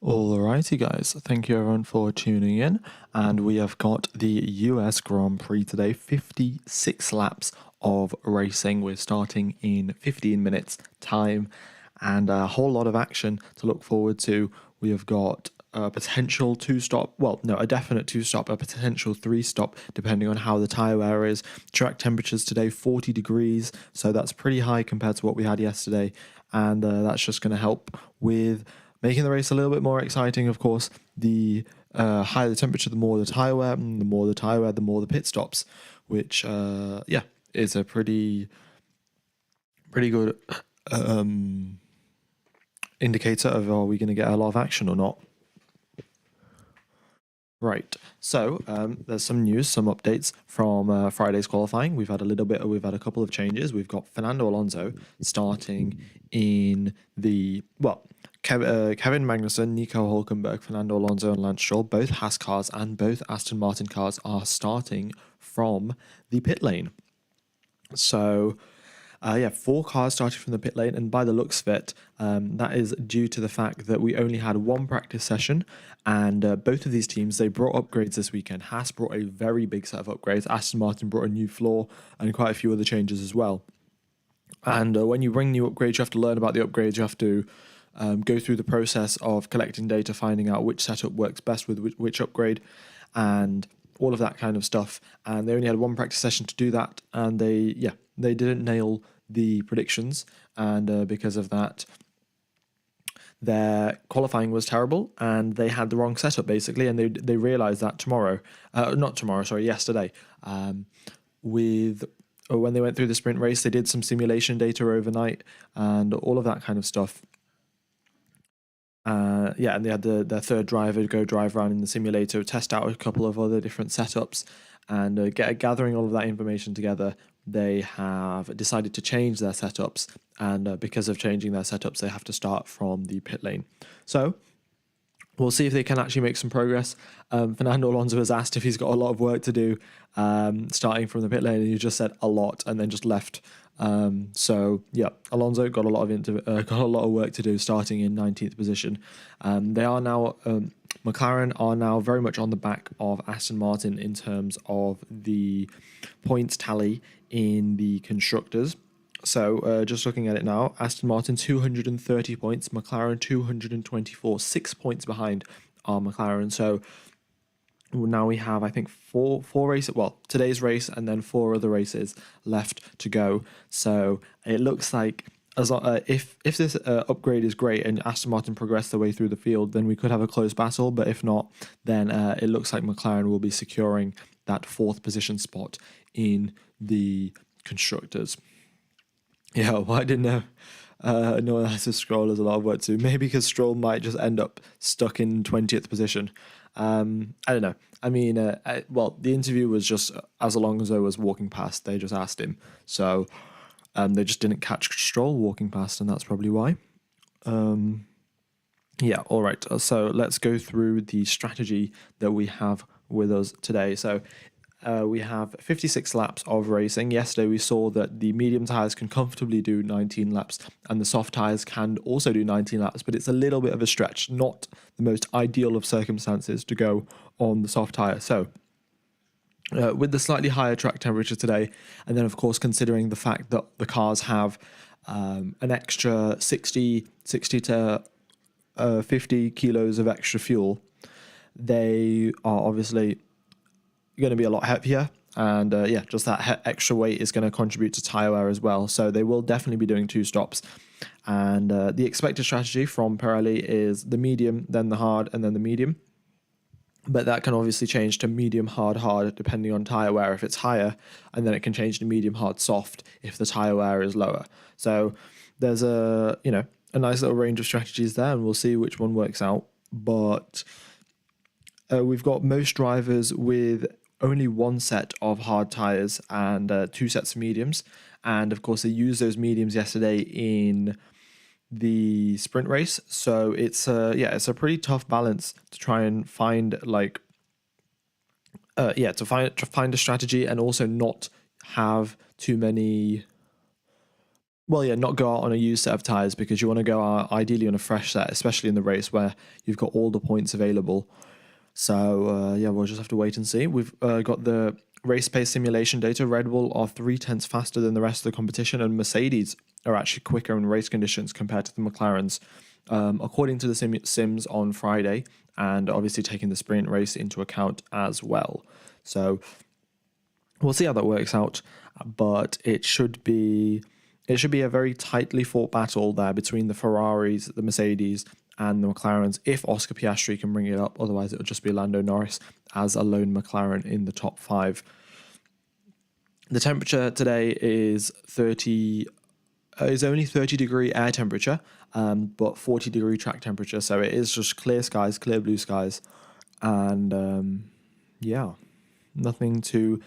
Alrighty guys, thank you everyone for tuning in, and we have got the US Grand Prix today, 56 laps of racing. We're starting in 15 minutes time and a whole lot of action to look forward to. We have got a potential a definite two-stop, a potential three-stop, depending on how the tyre wear is. Track temperatures today, 40 degrees, so that's pretty high compared to what we had yesterday, and that's just going to help with making the race a little bit more exciting. Of course, the higher the temperature, the more the tyre wear, and the more the tyre wear, the more the pit stops, which, is a pretty good indicator of are we going to get a lot of action or not. Right, so there's some news, some updates from Friday's qualifying. We've had a couple of changes. We've got Fernando Alonso starting in Kevin Magnussen, Nico Hulkenberg, Fernando Alonso, and Lance Stroll. Both Haas cars and both Aston Martin cars are starting from the pit lane. So, 4 cars started from the pit lane, and by the looks of it, that is due to the fact that we only had one practice session, and both of these teams, they brought upgrades this weekend. Haas brought a very big set of upgrades. Aston Martin brought a new floor and quite a few other changes as well. And when you bring new upgrades, you have to learn about the upgrades. You have to go through the process of collecting data, finding out which setup works best with which upgrade, and all of that kind of stuff. And they only had one practice session to do that, and they didn't nail the predictions, and because of that, their qualifying was terrible, and they had the wrong setup basically, and they realized that yesterday, when they went through the sprint race. They did some simulation data overnight and all of that kind of stuff. And they had their third driver go drive around in the simulator, test out a couple of other different setups, and gathering all of that information together, they have decided to change their setups, and because of changing their setups, they have to start from the pit lane. So we'll see if they can actually make some progress. Fernando Alonso has asked if he's got a lot of work to do starting from the pit lane, and he just said a lot and then just left. Alonso got a lot of work to do, starting in 19th position. They are now McLaren are now very much on the back of Aston Martin in terms of the points tally in the constructors. So just looking at it now, Aston Martin 230 points, McLaren 224, 6 points behind are McLaren. So now we have, I think, four races, today's race and then 4 other races left to go. So it looks like if this upgrade is great and Aston Martin progress their way through the field, then we could have a close battle. But if not, then it looks like McLaren will be securing that 4th position spot in the constructors. Yeah, well, I didn't know. No one has to Stroll as a lot of work to. Maybe because Stroll might just end up stuck in 20th position. I don't know. I mean, the interview was just as Alonso was walking past. They just asked him. So they just didn't catch Stroll walking past, and that's probably why. All right. So let's go through the strategy that we have with us today. So we have 56 laps of racing. Yesterday we saw that the medium tyres can comfortably do 19 laps and the soft tyres can also do 19 laps, but it's a little bit of a stretch, not the most ideal of circumstances to go on the soft tyre. So with the slightly higher track temperature today, and then of course considering the fact that the cars have an extra 60 to 50 kilos of extra fuel, they are obviously going to be a lot heavier, and just that extra weight is going to contribute to tyre wear as well. So they will definitely be doing 2 stops, and the expected strategy from Pirelli is the medium, then the hard, and then the medium. But that can obviously change to medium, hard, depending on tyre wear if it's higher, and then it can change to medium, hard, soft if the tyre wear is lower. So there's a nice little range of strategies there, and we'll see which one works out. But we've got most drivers with only 1 set of hard tyres and 2 sets of mediums, and of course they used those mediums yesterday in the sprint race. So it's a pretty tough balance to try and find to find a strategy and also not have too many Well, yeah, not go out on a used set of tires because you want to go out ideally on a fresh set, especially in the race where you've got all the points available. So yeah, we'll just have to wait and see. We've got the race pace simulation data. Red Bull are 3/10 faster than the rest of the competition, and Mercedes are actually quicker in race conditions compared to the McLarens, according to the sims on Friday, and obviously taking the sprint race into account as well. So we'll see how that works out, but it should be a very tightly fought battle there between the Ferraris, the Mercedes, and the McLarens. If Oscar Piastri can bring it up, otherwise it will just be Lando Norris as a lone McLaren in the top five. The temperature today is 30. Is only 30-degree air temperature, but 40-degree track temperature. So it is just clear skies, clear blue skies, and yeah, nothing too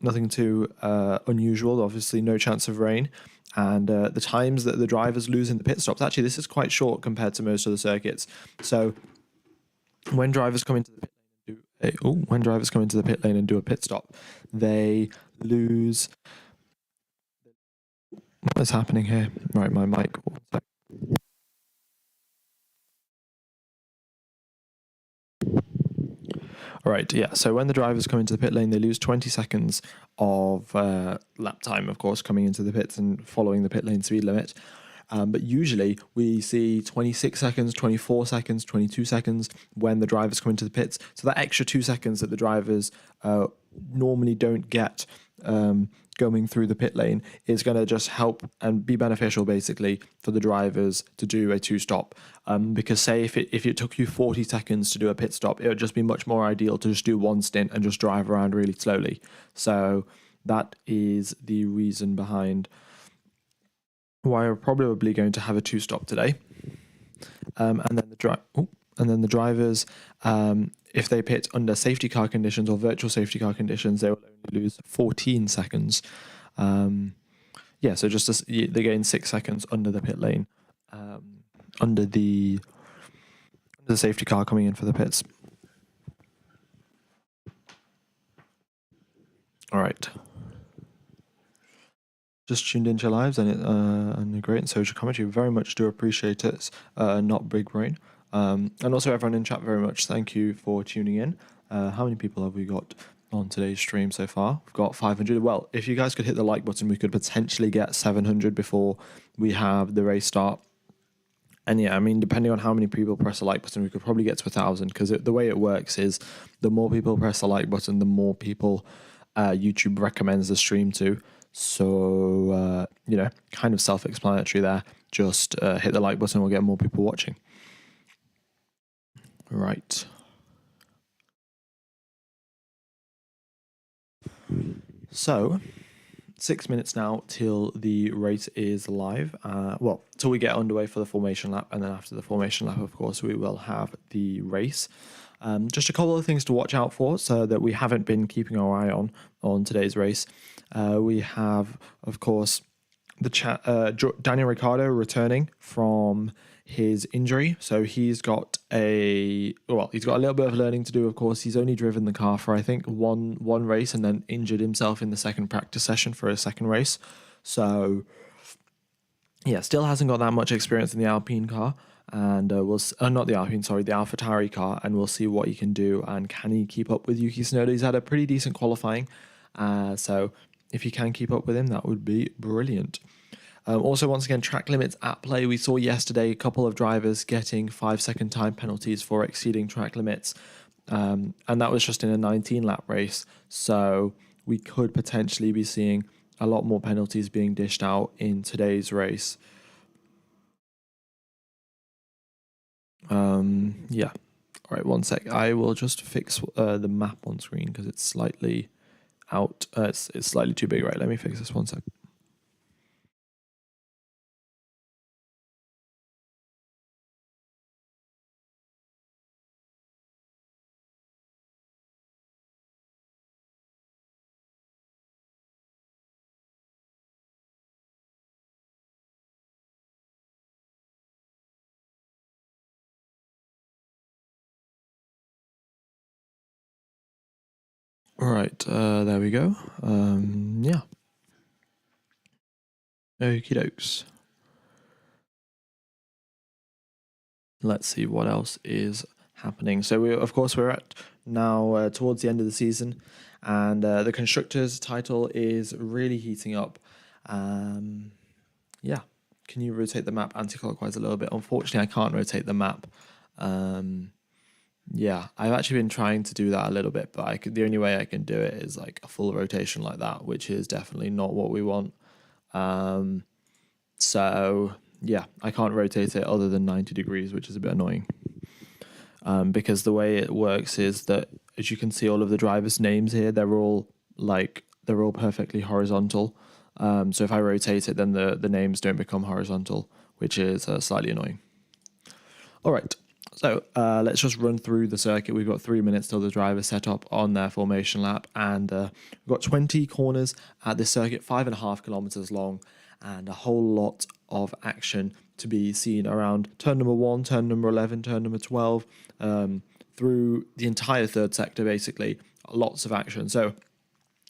unusual. Obviously, no chance of rain. And the times that the drivers lose in the pit stops, actually, this is quite short compared to most of the circuits. So when drivers come into the pit lane and do a pit stop, they lose. What is happening here? Right, my mic. All right, yeah. So when the drivers come into the pit lane, they lose 20 seconds of lap time, of course, coming into the pits and following the pit lane speed limit. But usually we see 26 seconds, 24 seconds, 22 seconds when the drivers come into the pits. So that extra 2 seconds that the drivers normally don't get going through the pit lane is going to just help and be beneficial basically for the drivers to do a two-stop. Because say if it took you 40 seconds to do a pit stop, it would just be much more ideal to just do one stint and just drive around really slowly. So that is the reason behind why we're probably going to have a two-stop today. And then the drivers, if they pit under safety car conditions or virtual safety car conditions, they will only lose 14 seconds. Yeah, so just they gain 6 seconds under the pit lane, under the safety car coming in for the pits. All right. Just tuned into lives and a great social commentary. Very much do appreciate it. Not big brain. And also everyone in chat, very much thank you for tuning in. How many people have we got on today's stream so far? We've got 500. Well, if you guys could hit the like button, we could potentially get 700 before we have the race start. And yeah, I mean, depending on how many people press the like button, we could probably get to 1,000, because the way it works is the more people press the like button, the more people YouTube recommends the stream to. So, kind of self-explanatory there. Just hit the like button, we'll get more people watching. Right. So, 6 minutes now till the race is live. Till we get underway for the formation lap, and then after the formation lap, of course, we will have the race. Just a couple of things to watch out for, so that we haven't been keeping our eye on today's race. We have, of course, Daniel Ricciardo returning from his injury. So he's got a little bit of learning to do, of course. He's only driven the car for, I think, one race, and then injured himself in the second practice session for his second race. So yeah, still hasn't got that much experience in the Alpine car. And not the Alpine, sorry, the AlphaTauri car, and we'll see what he can do, and can he keep up with Yuki Tsunoda. He's had a pretty decent qualifying, so if you can keep up with him, that would be brilliant. Also, once again, track limits at play. We saw yesterday a couple of drivers getting 5-second time penalties for exceeding track limits, and that was just in a 19-lap race. So we could potentially be seeing a lot more penalties being dished out in today's race. Yeah. All right, one sec. I will just fix the map on screen because it's slightly out. It's slightly too big. Right, let me fix this, one sec. All right, there we go. Yeah. Okie dokes. Let's see what else is happening. So we're at now towards the end of the season, and the constructors title is really heating up. Yeah, can you rotate the map anti-clockwise a little bit? Unfortunately, I can't rotate the map. Yeah, I've actually been trying to do that a little bit, but the only way I can do it is like a full rotation like that, which is definitely not what we want. So yeah, I can't rotate it other than 90 degrees, which is a bit annoying. Because the way it works is that, as you can see, all of the drivers' names here, they're all perfectly horizontal. So if I rotate it, then the names don't become horizontal, which is slightly annoying. All right, so let's just run through the circuit. We've got 3 minutes till the drivers set up on their formation lap, and we've got 20 corners at this circuit, 5.5 kilometers long, and a whole lot of action to be seen around turn number 1, turn number 11, turn number 12, through the entire third sector, basically. Lots of action. So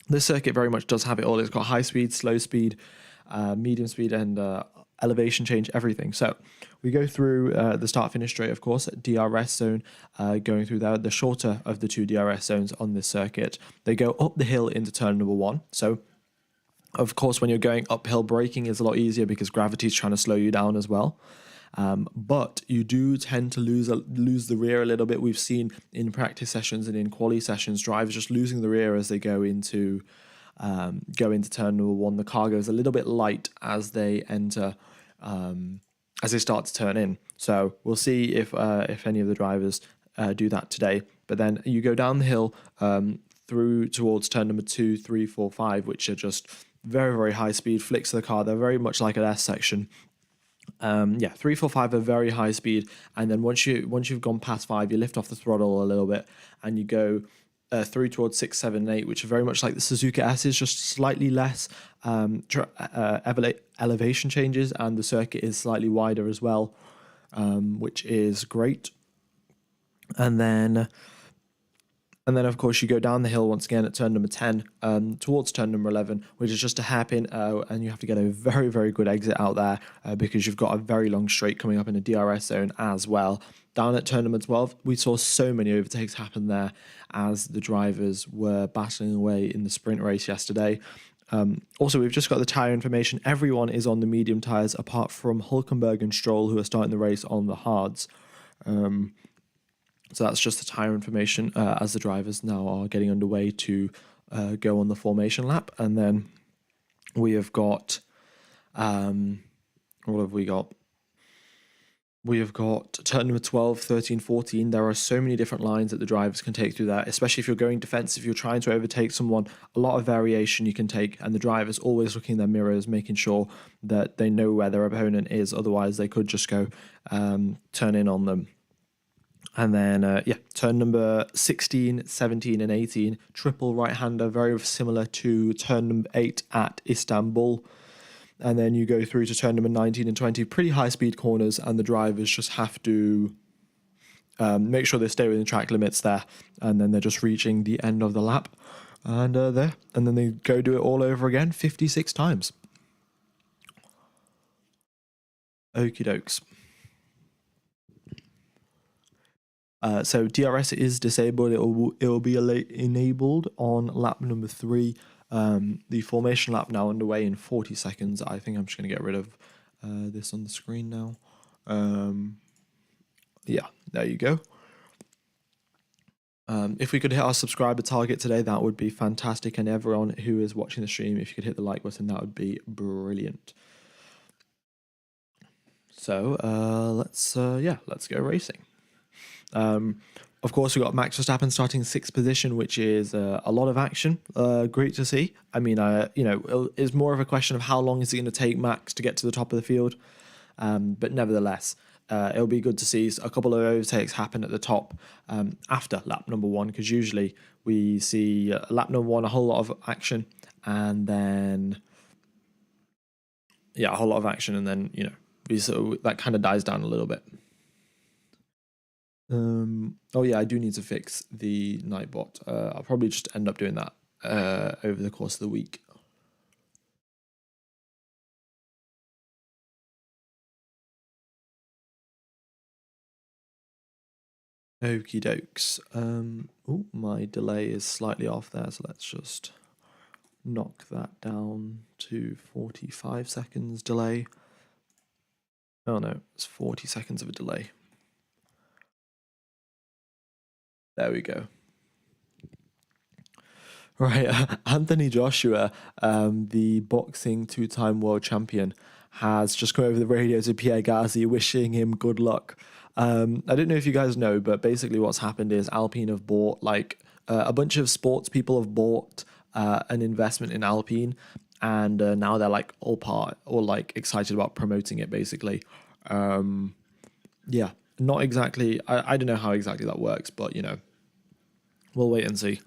this circuit very much does have it all. It's got high speed, slow speed, medium speed, and elevation change, everything. So we go through the start-finish straight, of course, DRS zone, going through there, the shorter of the two DRS zones on this circuit. They go up the hill into turn number 1. So of course, when you're going uphill, braking is a lot easier because gravity is trying to slow you down as well. But you do tend to lose the rear a little bit. We've seen in practice sessions and in quali sessions, drivers just losing the rear as they go into turn number 1. The car goes a little bit light as they enter, as they start to turn in. So we'll see if any of the drivers do that today. But then you go down the hill through towards turn number 2, 3, 4, 5, which are just very, very high speed flicks of the car. They're very much like an S section. 3, 4, 5 are very high speed, and then once you've gone past 5, you lift off the throttle a little bit, and you go through towards 6, 7, and 8, which are very much like the Suzuka S, is just slightly less elevation changes, and the circuit is slightly wider as well, which is great. And then, of course, you go down the hill once again at turn number 10 towards turn number 11, which is just a hairpin, and you have to get a very, very good exit out there because you've got a very long straight coming up in a DRS zone as well. Down at turn number 12, we saw so many overtakes happen there as the drivers were battling away in the sprint race yesterday. Also, we've just got the tyre information. Everyone is on the medium tyres apart from Hulkenberg and Stroll, who are starting the race on the hards. So that's just the tyre information as the drivers now are getting underway to go on the formation lap. And then we have got, what have we got? We have got turn number 12, 13, 14. There are so many different lines that the drivers can take through that, especially if you're going defensive, you're trying to overtake someone, a lot of variation you can take, and the driver's always looking in their mirrors, making sure that they know where their opponent is. Otherwise, they could just go turn in on them. And then, turn number 16, 17, and 18, triple right-hander, very similar to turn number 8 at Istanbul. And then you go through to turn number 19 and 20, pretty high-speed corners, and the drivers just have to make sure they stay within track limits there. And then they're just reaching the end of the lap. And there. And then they go do it all over again 56 times. Okie dokes. So DRS is disabled. It will be enabled on lap number 3. The formation lap now underway in 40 seconds. I think I'm just going to get rid of this on the screen now. Yeah, there you go. If we could hit our subscriber target today, that would be fantastic. And everyone who is watching the stream, if you could hit the like button, that would be brilliant. So let's go racing. Of course, we've got Max Verstappen starting 6th position, which is a lot of action. Great to see. I mean, it's more of a question of how long is it going to take Max to get to the top of the field. But nevertheless, it'll be good to see a couple of overtakes happen at the top after lap number 1, because usually we see lap number 1, a whole lot of action, and then, a whole lot of action, and then, that kind of dies down a little bit. I do need to fix the Nightbot. I'll probably just end up doing that over the course of the week. Okie dokes. Oh, my delay is slightly off there, so let's just knock that down to 45 seconds delay. Oh no, it's 40 seconds of a delay. There we go. Right, Anthony Joshua, the boxing two-time world champion, has just come over the radio to Pierre Gasly, wishing him good luck. I don't know if you guys know, but basically what's happened is Alpine have bought a bunch of sports people have bought an investment in Alpine, and now they're like all like excited about promoting it. Basically, yeah, not exactly. I don't know how exactly that works, but we'll wait and see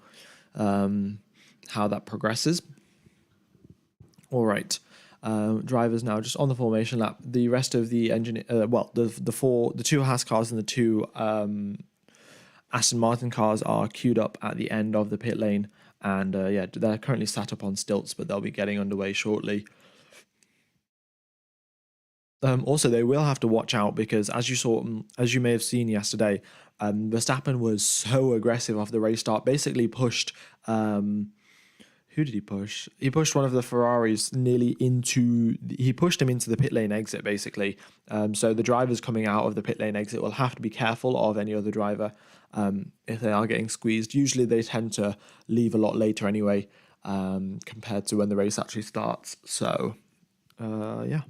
how that progresses. All right. Drivers now just on the formation lap. The rest of the engine, the two Haas cars and the two Aston Martin cars are queued up at the end of the pit lane, and they're currently sat up on stilts, but they'll be getting underway shortly. Also, they will have to watch out because, as you may have seen yesterday, Verstappen was so aggressive off the race start. Basically, pushed. Who did he push? He pushed one of the Ferraris nearly into. He pushed him into the pit lane exit, basically. So the drivers coming out of the pit lane exit will have to be careful of any other driver if they are getting squeezed. Usually, they tend to leave a lot later anyway, compared to when the race actually starts. So, yeah.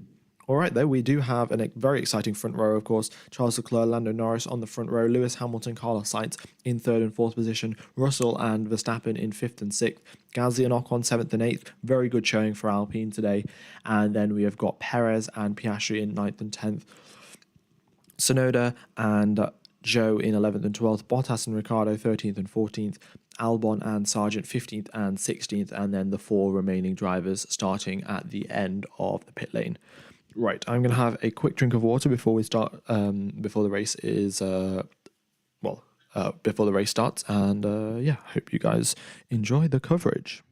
All right, though, we do have a very exciting front row, of course. Charles Leclerc, Lando Norris on the front row, Lewis Hamilton, Carlos Sainz in third and fourth position, Russell and Verstappen in fifth and sixth, Gasly and Ocon seventh and eighth. Very good showing for Alpine today. And then we have got Perez and Piastri in ninth and 10th, Tsunoda and Zhou in 11th and 12th, Bottas and Ricciardo 13th and 14th, Albon and Sargent 15th and 16th, and then the four remaining drivers starting at the end of the pit lane. Right, I'm going to have a quick drink of water before we start, before the race before the race starts. And hope you guys enjoy the coverage.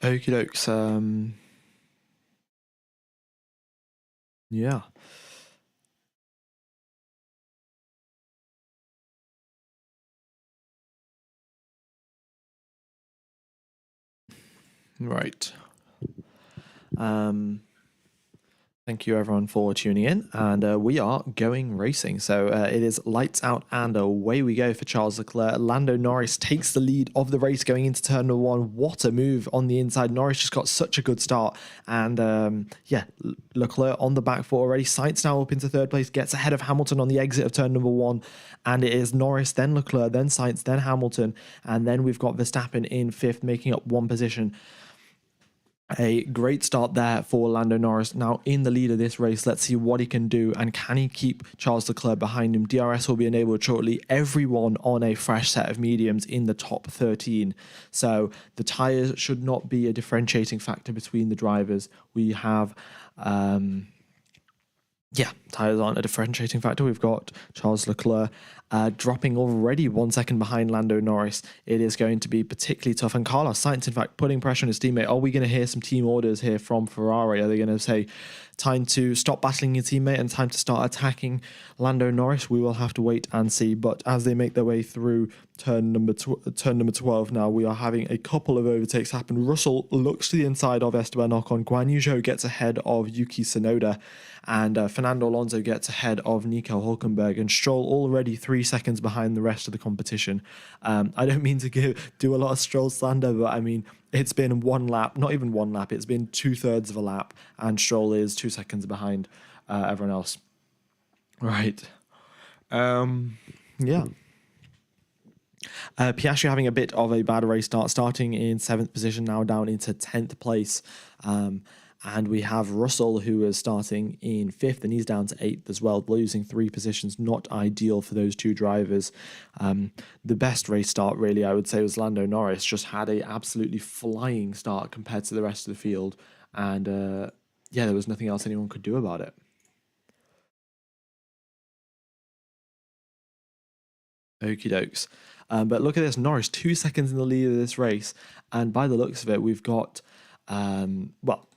Okie dokes. Yeah. Right. Thank you everyone for tuning in, and we are going racing. So it is lights out and away we go for Charles Leclerc. Lando Norris takes the lead of the race going into turn number one. What a move on the inside. Norris just got such a good start, and Leclerc on the back foot already. Sainz now up into third place, gets ahead of Hamilton on the exit of turn number one, and it is Norris, then Leclerc, then Sainz, then Hamilton, and then we've got Verstappen in fifth, making up one position. A great start there for Lando Norris. Now in the lead of this race, let's see what he can do, and can he keep Charles Leclerc behind him? DRS will be enabled shortly. Everyone on a fresh set of mediums in the top 13. So the tyres should not be a differentiating factor between the drivers. We have tyres aren't a differentiating factor. We've got Charles Leclerc dropping already 1 second behind Lando Norris. It is going to be particularly tough. And Carlos Sainz, in fact, putting pressure on his teammate. Are we going to hear some team orders here from Ferrari? Are they going to say, time to stop battling your teammate and time to start attacking Lando Norris? We will have to wait and see. But as they make their way through turn number 12 now, we are having a couple of overtakes happen. Russell looks to the inside of Esteban Ocon. Guan Yu Zhou gets ahead of Yuki Tsunoda, and Fernando Alonso gets ahead of Nico Hulkenberg, and Stroll already 3 seconds behind the rest of the competition. I don't mean to do a lot of Stroll slander, but I mean, it's been one lap, not even one lap, it's been 2/3 of a lap, and Stroll is 2 seconds behind everyone else. Right. Yeah. Piastri having a bit of a bad race start, starting in 7th position, now down into 10th place. And we have Russell, who is starting in 5th, and he's down to 8th as well, losing 3 positions. Not ideal for those two drivers. The best race start, really, I would say, was Lando Norris. Just had a absolutely flying start compared to the rest of the field. And yeah, there was nothing else anyone could do about it. Okie dokes. But look at this, Norris 2 seconds in the lead of this race, and by the looks of it, we've got well,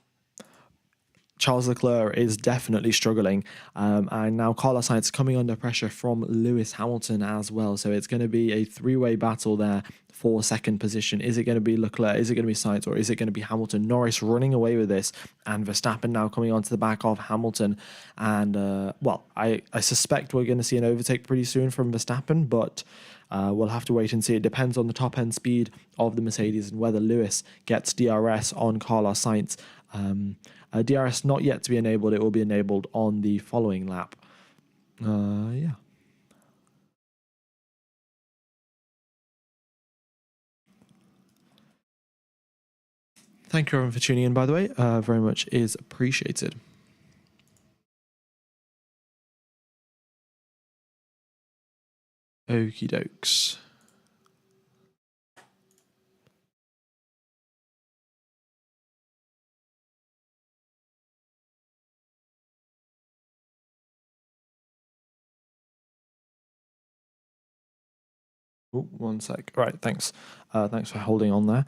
Charles Leclerc is definitely struggling, and now Carlos Sainz coming under pressure from Lewis Hamilton as well. So it's going to be a three-way battle there for second position. Is it going to be Leclerc? Is it going to be Sainz? Or is it going to be Hamilton? Norris running away with this, and Verstappen now coming onto the back of Hamilton. And well, I suspect we're going to see an overtake pretty soon from Verstappen, but we'll have to wait and see. It depends on the top end speed of the Mercedes and whether Lewis gets DRS on Carlos Sainz. DRS not yet to be enabled. It will be enabled on the following lap. Yeah. Thank you everyone for tuning in, by the way. Very much is appreciated. Okie dokes. Oh, one sec. All right, thanks. Thanks for holding on there.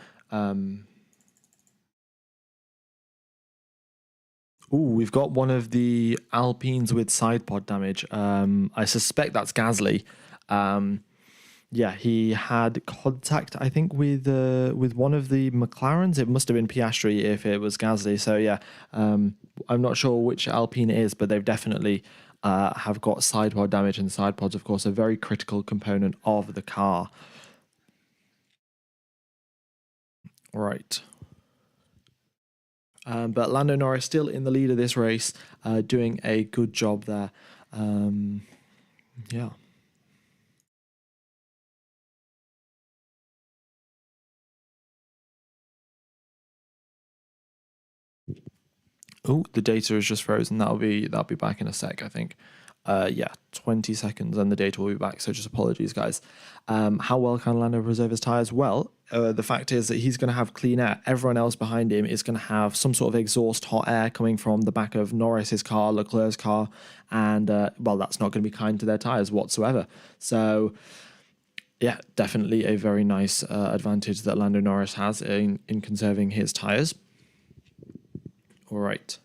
We've got one of the Alpines with side pod damage. I suspect that's Gasly. Yeah, he had contact, I think, with one of the McLarens. It must have been Piastri if it was Gasly. So yeah, I'm not sure which Alpine it is, but they've definitely have got side pod damage, and side pods, of course, are a very critical component of the car. Right. But Lando Norris still in the lead of this race, doing a good job there. Yeah. Oh, the data is just frozen. That'll be back in a sec, I think. Yeah, 20 seconds and the data will be back. So just apologies, guys. How well can Lando preserve his tyres? Well, the fact is that he's going to have clean air. Everyone else behind him is going to have some sort of exhaust hot air coming from the back of Norris's car, Leclerc's car, and well, that's not going to be kind to their tyres whatsoever. So yeah, definitely a very nice advantage that Lando Norris has in conserving his tyres. All right.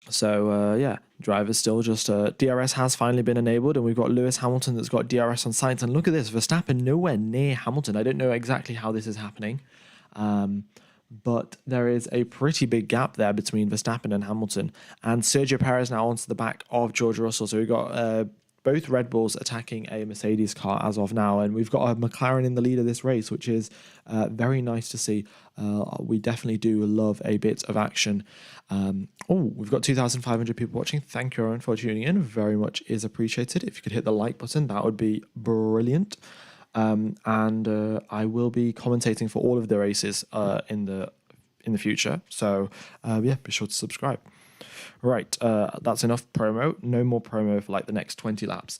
So yeah, drivers still just DRS has finally been enabled, and we've got Lewis Hamilton that's got DRS on Sainz. And look at this, Verstappen nowhere near Hamilton. I don't know exactly how this is happening, but there is a pretty big gap there between Verstappen and Hamilton. And Sergio Perez now onto the back of George Russell. So we've got both Red Bulls attacking a Mercedes car as of now, and we've got a McLaren in the lead of this race, which is very nice to see. We definitely do love a bit of action. We've got 2,500 people watching. Thank you, everyone, for tuning in. Very much is appreciated. If you could hit the like button, that would be brilliant. And I will be commentating for all of the races in the future. So yeah, be sure to subscribe. Right, that's enough promo. No more promo for like the next 20 laps.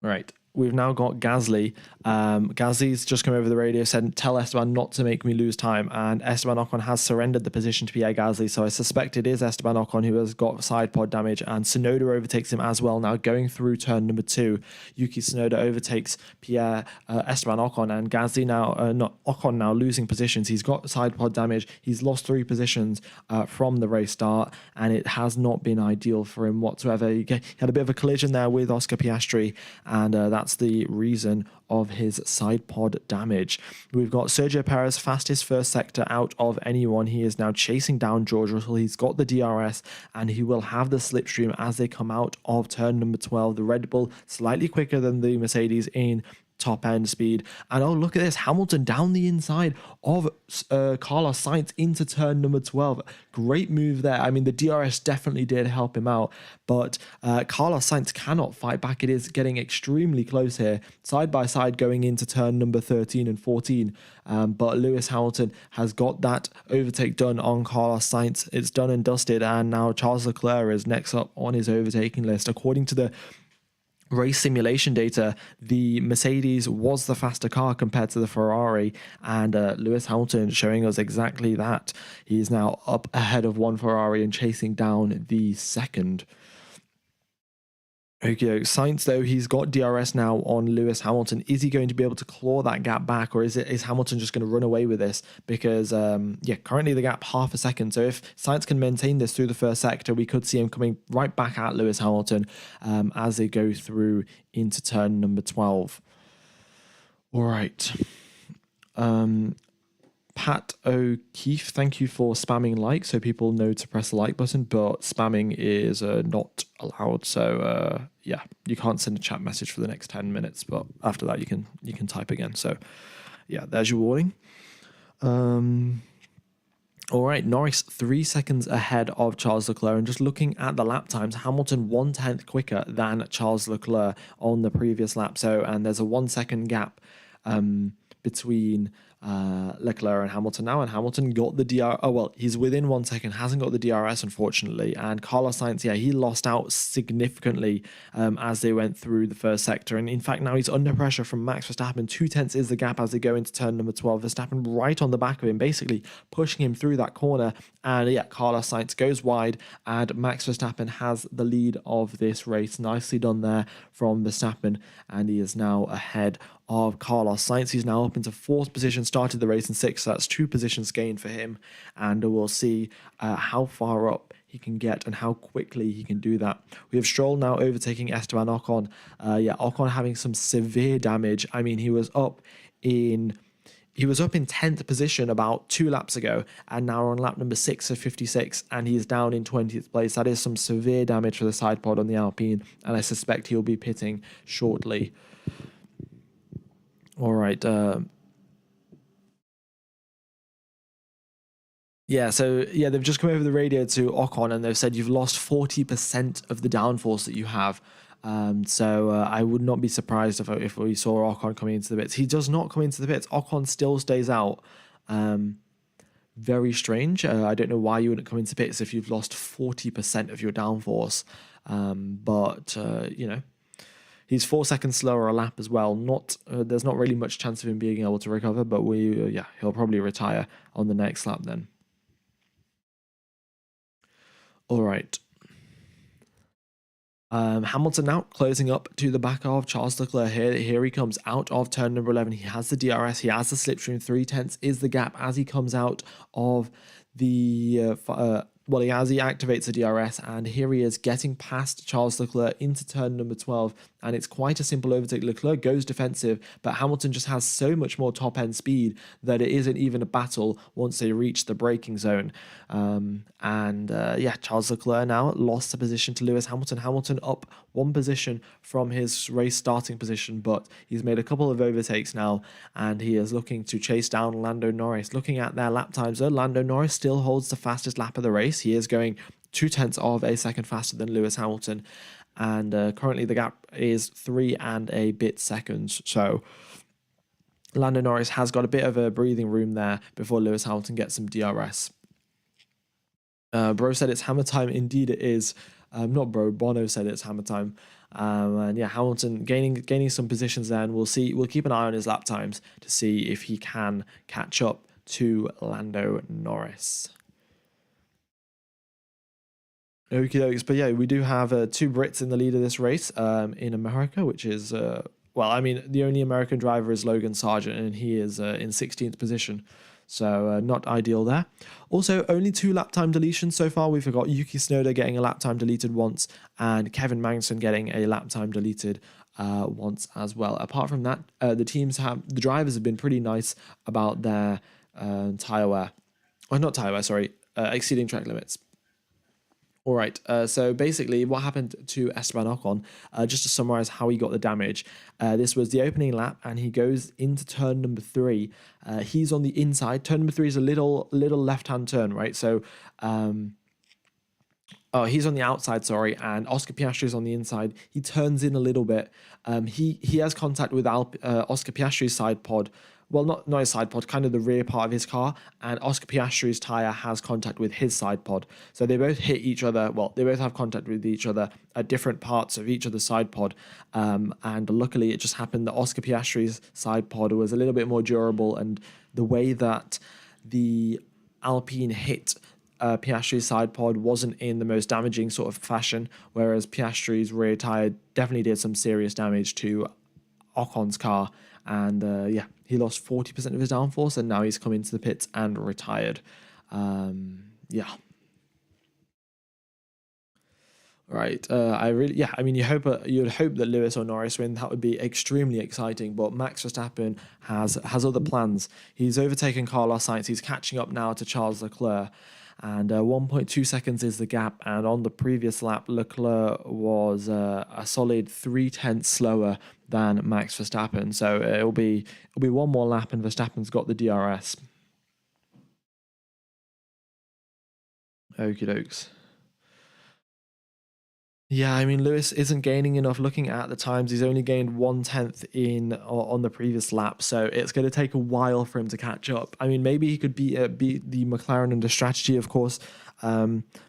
Right, we've now got Gasly. Gasly's just come over the radio, said, "Tell Esteban not to make me lose time." And Esteban Ocon has surrendered the position to Pierre Gasly. So I suspect it is Esteban Ocon who has got side pod damage. And Tsunoda overtakes him as well. Now going through turn number 2, Yuki Tsunoda overtakes Esteban Ocon. And Gasly now, not Ocon now losing positions. He's got side pod damage. He's lost 3 positions from the race start. And it has not been ideal for him whatsoever. He had a bit of a collision there with Oscar Piastri. And that's the reason of his side pod damage. We've got Sergio Perez, fastest first sector out of anyone. He is now chasing down George Russell. He's got the DRS and he will have the slipstream as they come out of turn number 12. The Red Bull slightly quicker than the Mercedes in top end speed. And oh, look at this, Hamilton down the inside of Carlos Sainz into turn number 12. Great move there. I mean, the DRS definitely did help him out, but Carlos Sainz cannot fight back. It is getting extremely close here, side by side going into turn number 13 and 14. But Lewis Hamilton has got that overtake done on Carlos Sainz. It's done and dusted, and now Charles Leclerc is next up on his overtaking list. According to the race simulation data, the Mercedes was the faster car compared to the Ferrari, and Lewis Hamilton showing us exactly that. He is now up ahead of one Ferrari and chasing down the second. Okay, Sainz though, he's got DRS now on Lewis Hamilton. Is he going to be able to claw that gap back, or is Hamilton just going to run away with this? Because currently the gap half a second. So if Sainz can maintain this through the first sector, we could see him coming right back at Lewis Hamilton as they go through into turn number 12. All right. Pat O'Keefe, thank you for spamming like so people know to press the like button, but spamming is not allowed. So yeah, you can't send a chat message for the next 10 minutes, but after that you can type again. So yeah, there's your warning. All right, Norris 3 seconds ahead of Charles Leclerc, and just looking at the lap times, Hamilton 1/10 quicker than Charles Leclerc on the previous lap. So, and there's a 1 second gap between Leclerc and Hamilton now, and Hamilton got the DR. Oh well, he's within 1 second, hasn't got the DRS unfortunately. And Carlos Sainz, yeah, he lost out significantly as they went through the first sector, and in fact now he's under pressure from Max Verstappen. 2/10 is the gap as they go into turn number 12. Verstappen right on the back of him, basically pushing him through that corner, and yeah, Carlos Sainz goes wide, and Max Verstappen has the lead of this race. Nicely done there from Verstappen, and he is now ahead of Carlos Sainz. He's now up into 4th position, started the race in 6th, so that's 2 positions gained for him, and we'll see how far up he can get and how quickly he can do that. We have Stroll now overtaking Esteban Ocon. Ocon having some severe damage. I mean, he was up in 10th position about 2 laps ago, and now on lap number 6 of 56, and he's down in 20th place. That is some severe damage for the side pod on the Alpine, and I suspect he'll be pitting shortly. All right. So they've just come over the radio to Ocon, and they've said you've lost 40% of the downforce that you have. I would not be surprised if we saw Ocon coming into the pits. He does not come into the pits. Ocon still stays out. Very strange. I don't know why you wouldn't come into pits if you've lost 40% of your downforce. He's 4 seconds slower a lap as well. There's not really much chance of him being able to recover, but he'll probably retire on the next lap then. All right. Hamilton now closing up to the back of Charles Leclerc here. Here he comes out of turn number 11. He has the DRS. He has the slipstream. 3/10 is the gap as he comes out of the he activates the DRS, and here he is getting past Charles Leclerc into turn number 12, and it's quite a simple overtake. Leclerc goes defensive, but Hamilton just has so much more top-end speed that it isn't even a battle once they reach the braking zone. Charles Leclerc now lost the position to Lewis Hamilton. Hamilton up 1 position from his race starting position, but he's made a couple of overtakes now, and he is looking to chase down Lando Norris. Looking at their lap times though, Lando Norris still holds the fastest lap of the race. He is going 0.2 of a second faster than Lewis Hamilton, and currently the gap is 3 and a bit seconds. So Lando Norris has got a bit of a breathing room there before Lewis Hamilton gets some DRS. Bro said it's hammer time. Indeed it is. Not bro, Bono said it's hammer time. Hamilton gaining some positions there, and we'll keep an eye on his lap times to see if he can catch up to Lando Norris. Okie dokes, but yeah, we do have 2 Brits in the lead of this race in America, which is the only American driver is Logan Sargent, and he is in 16th position. So not ideal there. Also, only 2 lap time deletions so far. We've got Yuki Tsunoda getting a lap time deleted once, and Kevin Magnussen getting a lap time deleted once as well. Apart from that, the drivers have been pretty nice about their exceeding track limits. All right, so basically what happened to Esteban Ocon, just to summarize how he got the damage, this was the opening lap, and he goes into turn number 3. He's on the inside. Turn number 3 is a little left-hand turn, right? So Oh, he's on the outside, sorry, and Oscar Piastri is on the inside. He turns in a little bit. He has contact with Oscar Piastri's side pod. Well, not his side pod, kind of the rear part of his car, and Oscar Piastri's tire has contact with his side pod. So they both hit each other. Well, they both have contact with each other at different parts of each other's side pod. And luckily, it just happened that Oscar Piastri's side pod was a little bit more durable, and the way that the Alpine hit Piastri's side pod wasn't in the most damaging sort of fashion, whereas Piastri's rear tyre definitely did some serious damage to Ocon's car. And yeah, he lost 40% of his downforce, and now he's come into the pits and retired. Yeah. Right. I mean, you'd hope that Lewis or Norris win. That would be extremely exciting. But Max Verstappen has other plans. He's overtaken Carlos Sainz. He's catching up now to Charles Leclerc, and 1.2 seconds is the gap. And on the previous lap, Leclerc was a solid 3/10 slower than Max Verstappen. So it'll be one more lap, and Verstappen's got the DRS. Okie dokes. Yeah, I mean Lewis isn't gaining enough. Looking at the times, he's only gained 1/10 in on the previous lap, so it's going to take a while for him to catch up. I mean, maybe he could beat the McLaren under strategy, of course.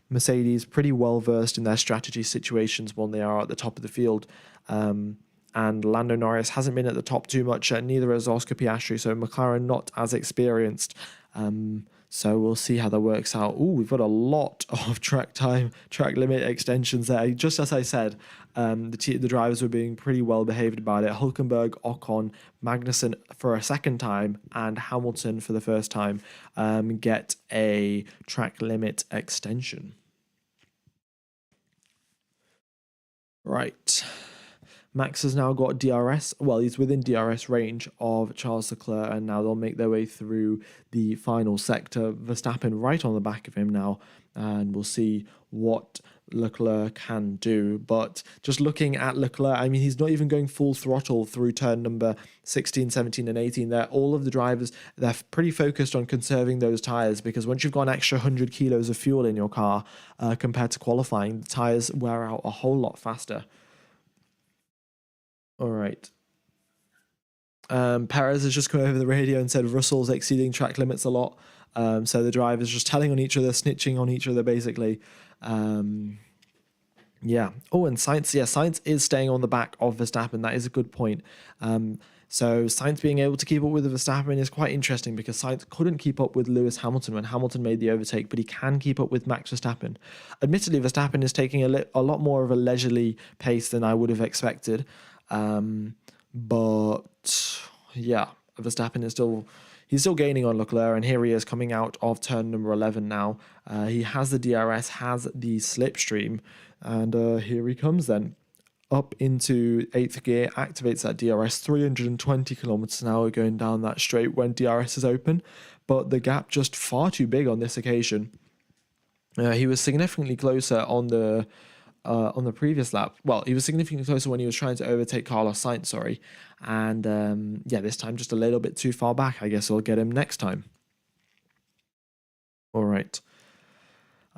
Mercedes pretty well versed in their strategy situations when they are at the top of the field. And Lando Norris hasn't been at the top too much, neither has Oscar Piastri, so McLaren not as experienced. So we'll see how that works out. Oh, we've got a lot of track limit extensions there. Just as I said, the drivers were being pretty well behaved about it. Hulkenberg, Ocon, Magnussen for a second time, and Hamilton for the first time get a track limit extension. Right. Max has now got DRS. Well, he's within DRS range of Charles Leclerc, and now they'll make their way through the final sector. Verstappen right on the back of him now, and we'll see what Leclerc can do. But just looking at Leclerc, I mean, he's not even going full throttle through turn number 16, 17, and 18. All of the drivers, they're pretty focused on conserving those tyres, because once you've got an extra 100 kilos of fuel in your car compared to qualifying, the tyres wear out a whole lot faster. All right. Perez has just come over the radio and said Russell's exceeding track limits a lot. So the drivers just telling on each other, snitching on each other, basically. Yeah. Oh, and Sainz. Yeah, Sainz is staying on the back of Verstappen. That is a good point. So Sainz being able to keep up with Verstappen is quite interesting, because Sainz couldn't keep up with Lewis Hamilton when Hamilton made the overtake, but he can keep up with Max Verstappen. Admittedly, Verstappen is taking a lot more of a leisurely pace than I would have expected. But yeah, Verstappen is still gaining on Leclerc, and here he is coming out of turn number 11 now. He has the DRS, has the slipstream, and here he comes then. Up into 8th gear, activates that DRS, 320 kilometers an hour going down that straight when DRS is open, but the gap just far too big on this occasion. He was significantly closer on the previous lap. Well, he was significantly closer when he was trying to overtake Carlos Sainz, sorry. And yeah, this time just a little bit too far back. I guess we'll get him next time. All right.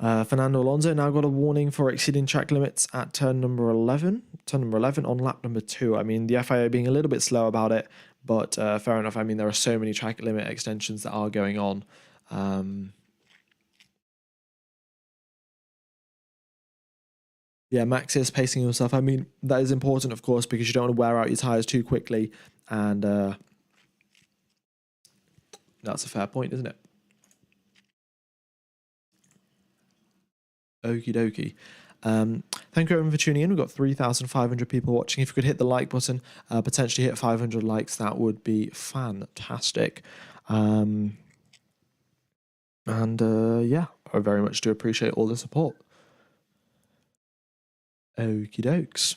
Fernando Alonso now got a warning for exceeding track limits at turn number 11. Turn number 11 on lap number 2. I mean, the FIA being a little bit slow about it, but fair enough. I mean, there are so many track limit extensions that are going on. Yeah, Max is pacing himself. I mean, that is important, of course, because you don't want to wear out your tyres too quickly. And that's a fair point, isn't it? Okie dokie. Thank you everyone for tuning in. We've got 3,500 people watching. If you could hit the like button, potentially hit 500 likes, that would be fantastic. And yeah, I very much do appreciate all the support. Okie dokes.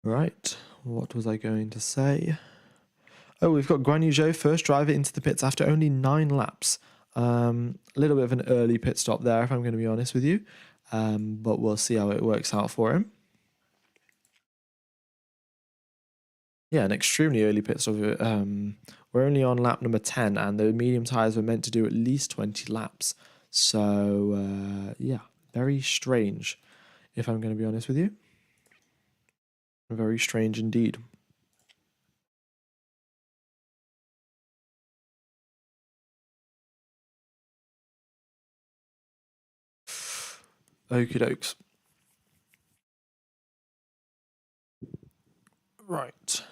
Right, what was I going to say? Oh, we've got Guan Yu Zhou, first driver into the pits after only 9 laps. A little bit of an early pit stop there, if I'm going to be honest with you. But we'll see how it works out for him. Yeah, an extremely early pit stop we're only on lap number 10, and the medium tyres were meant to do at least 20 laps. So, yeah, very strange, if I'm going to be honest with you. Very strange indeed. Okie dokes. Right.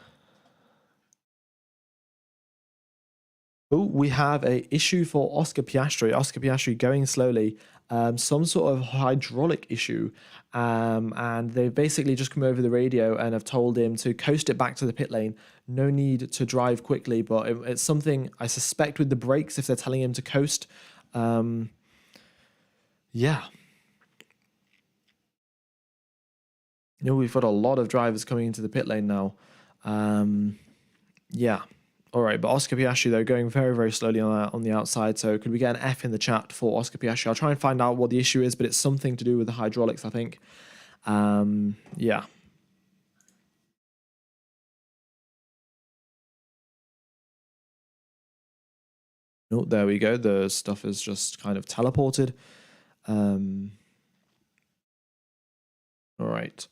Oh, we have a issue for Oscar Piastri. Oscar Piastri going slowly. Some sort of hydraulic issue. And they've basically just come over the radio and have told him to coast it back to the pit lane. No need to drive quickly, but it's something I suspect with the brakes if they're telling him to coast. Yeah. You know, we've got a lot of drivers coming into the pit lane now. Yeah. All right, but Oscar Piastri, though, going very, very slowly on the outside. So could we get an F in the chat for Oscar Piastri? I'll try and find out what the issue is, but it's something to do with the hydraulics, I think. Yeah. Oh, there we go. The stuff is just kind of teleported. All right.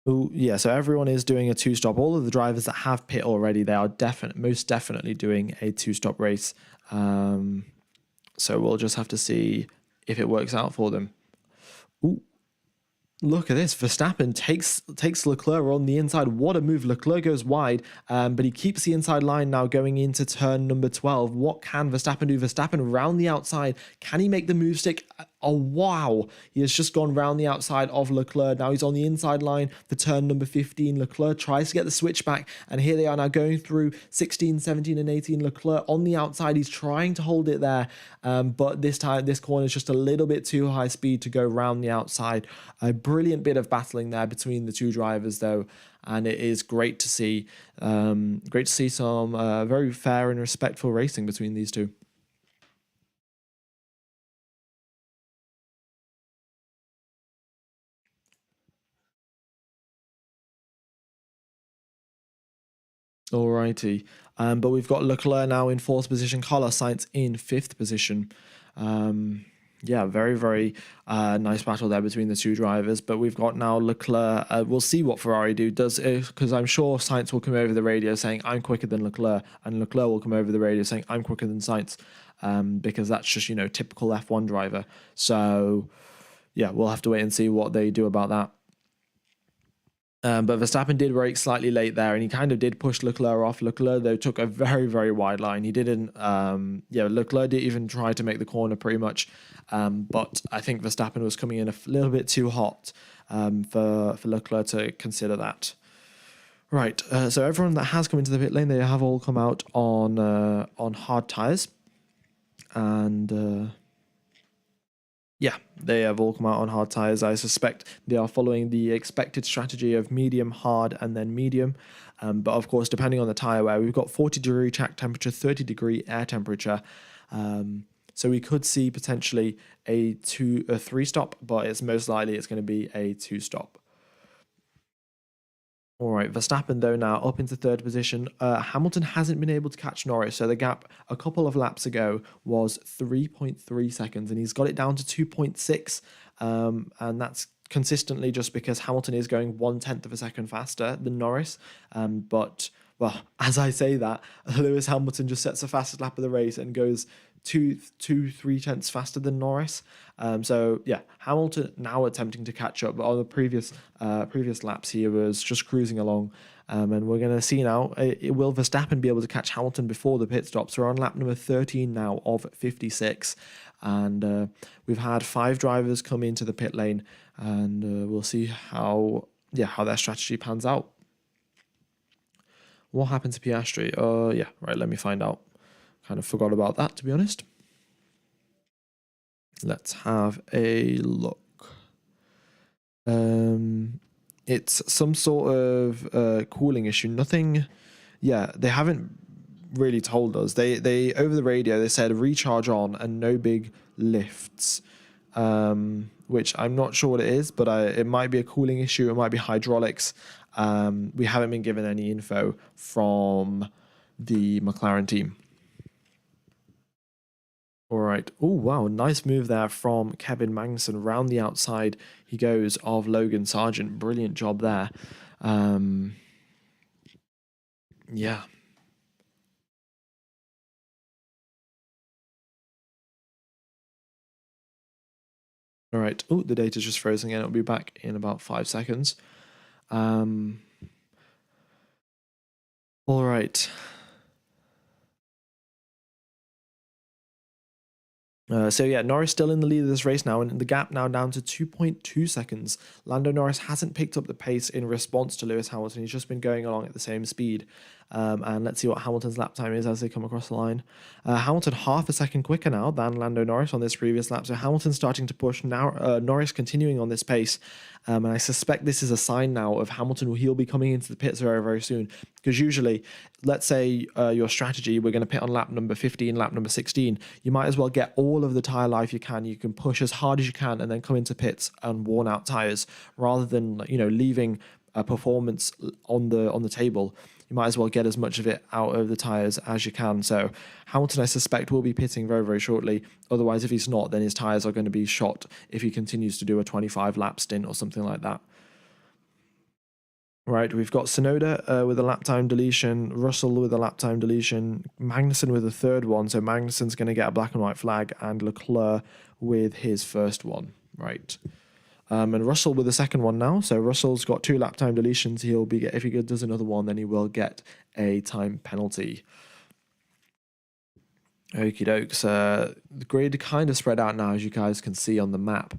Oh, yeah, so everyone is doing a two-stop. All of the drivers that have pit already, they are most definitely doing a two-stop race. So we'll just have to see if it works out for them. Ooh, look at this. Verstappen takes Leclerc on the inside. What a move. Leclerc goes wide, but he keeps the inside line now going into turn number 12. What can Verstappen do? Verstappen round the outside. Can he make the move stick? Oh, wow. He has just gone round the outside of Leclerc. Now he's on the inside line for turn number 15. Leclerc tries to get the switch back, and here they are now going through 16, 17, and 18. Leclerc on the outside. He's trying to hold it there, but this time, this corner is just a little bit too high speed to go round the outside. A brilliant bit of battling there between the two drivers, though, and it is great to see. Great to see some very fair and respectful racing between these two. Alrighty, but we've got Leclerc now in 4th position, Carlos Sainz in 5th position. Yeah, very, very nice battle there between the two drivers. But we've got now Leclerc. We'll see what Ferrari does, because I'm sure Sainz will come over the radio saying, I'm quicker than Leclerc. And Leclerc will come over the radio saying, I'm quicker than Sainz. Because that's just, typical F1 driver. So, yeah, we'll have to wait and see what they do about that. But Verstappen did brake slightly late there, and he kind of did push Leclerc off. Leclerc, though, took a very, very wide line. He didn't, Leclerc didn't even try to make the corner pretty much. But I think Verstappen was coming in a little bit too hot for Leclerc to consider that. Right, so everyone that has come into the pit lane, they have all come out on hard tyres. And yeah, they have all come out on hard tyres. I suspect they are following the expected strategy of medium, hard, and then medium. But of course, depending on the tyre wear, we've got 40-degree track temperature, 30-degree air temperature. So we could see potentially a 3-stop, but it's most likely it's going to be a 2-stop. All right, Verstappen, though, now up into 3rd position. Hamilton hasn't been able to catch Norris, so the gap a couple of laps ago was 3.3 seconds, and he's got it down to 2.6, and that's consistently just because Hamilton is going 1/10 of a second faster than Norris. But, well, as I say that, Lewis Hamilton just sets the fastest lap of the race and goes 3/10 faster than Norris. So yeah, Hamilton now attempting to catch up, but on the previous laps he was just cruising along. And we're going to see now, will Verstappen be able to catch Hamilton before the pit stops? We're on lap number 13 now of 56, and we've had 5 drivers come into the pit lane, and we'll see how their strategy pans out. What happened to Piastri? Yeah, right, let me find out. Kind of forgot about that, to be honest. Let's have a look. It's some sort of cooling issue. Nothing. Yeah, they haven't really told us. They over the radio they said recharge on and no big lifts. which I'm not sure what it is, but it might be a cooling issue. It might be hydraulics. We haven't been given any info from the McLaren team. All right. Oh, wow. Nice move there from Kevin Magnussen. Round the outside he goes of Logan Sargent. Brilliant job there. Yeah. All right. Oh, the data's just frozen again. It'll be back in about 5 seconds. All right. So yeah, Norris still in the lead of this race now, and the gap now down to 2.2 seconds. Lando Norris hasn't picked up the pace in response to Lewis Hamilton. He's just been going along at the same speed. And let's see what Hamilton's lap time is as they come across the line. Hamilton half a second quicker now than Lando Norris on this previous lap. So Hamilton starting to push now. Norris continuing on this pace. And I suspect this is a sign now of Hamilton. He'll be coming into the pits very, very soon. Because usually, let's say your strategy, we're going to pit on lap number 15, lap number 16. You might as well get all of the tyre life you can. You can push as hard as you can and then come into pits on worn out tyres rather than, leaving a performance on the table. You might as well get as much of it out of the tyres as you can. So Hamilton, I suspect, will be pitting very, very shortly. Otherwise, if he's not, then his tyres are going to be shot if he continues to do a 25 lap stint or something like that. Right, we've got Tsunoda with a lap time deletion, Russell with a lap time deletion, Magnussen with a third one. So Magnussen's going to get a black and white flag, and Leclerc with his first one. Right. And Russell with the second one now. So Russell's got 2 lap time deletions. He'll be, if he does another one, then he will get a time penalty. Okie dokes. The grid kind of spread out now, as you guys can see on the map.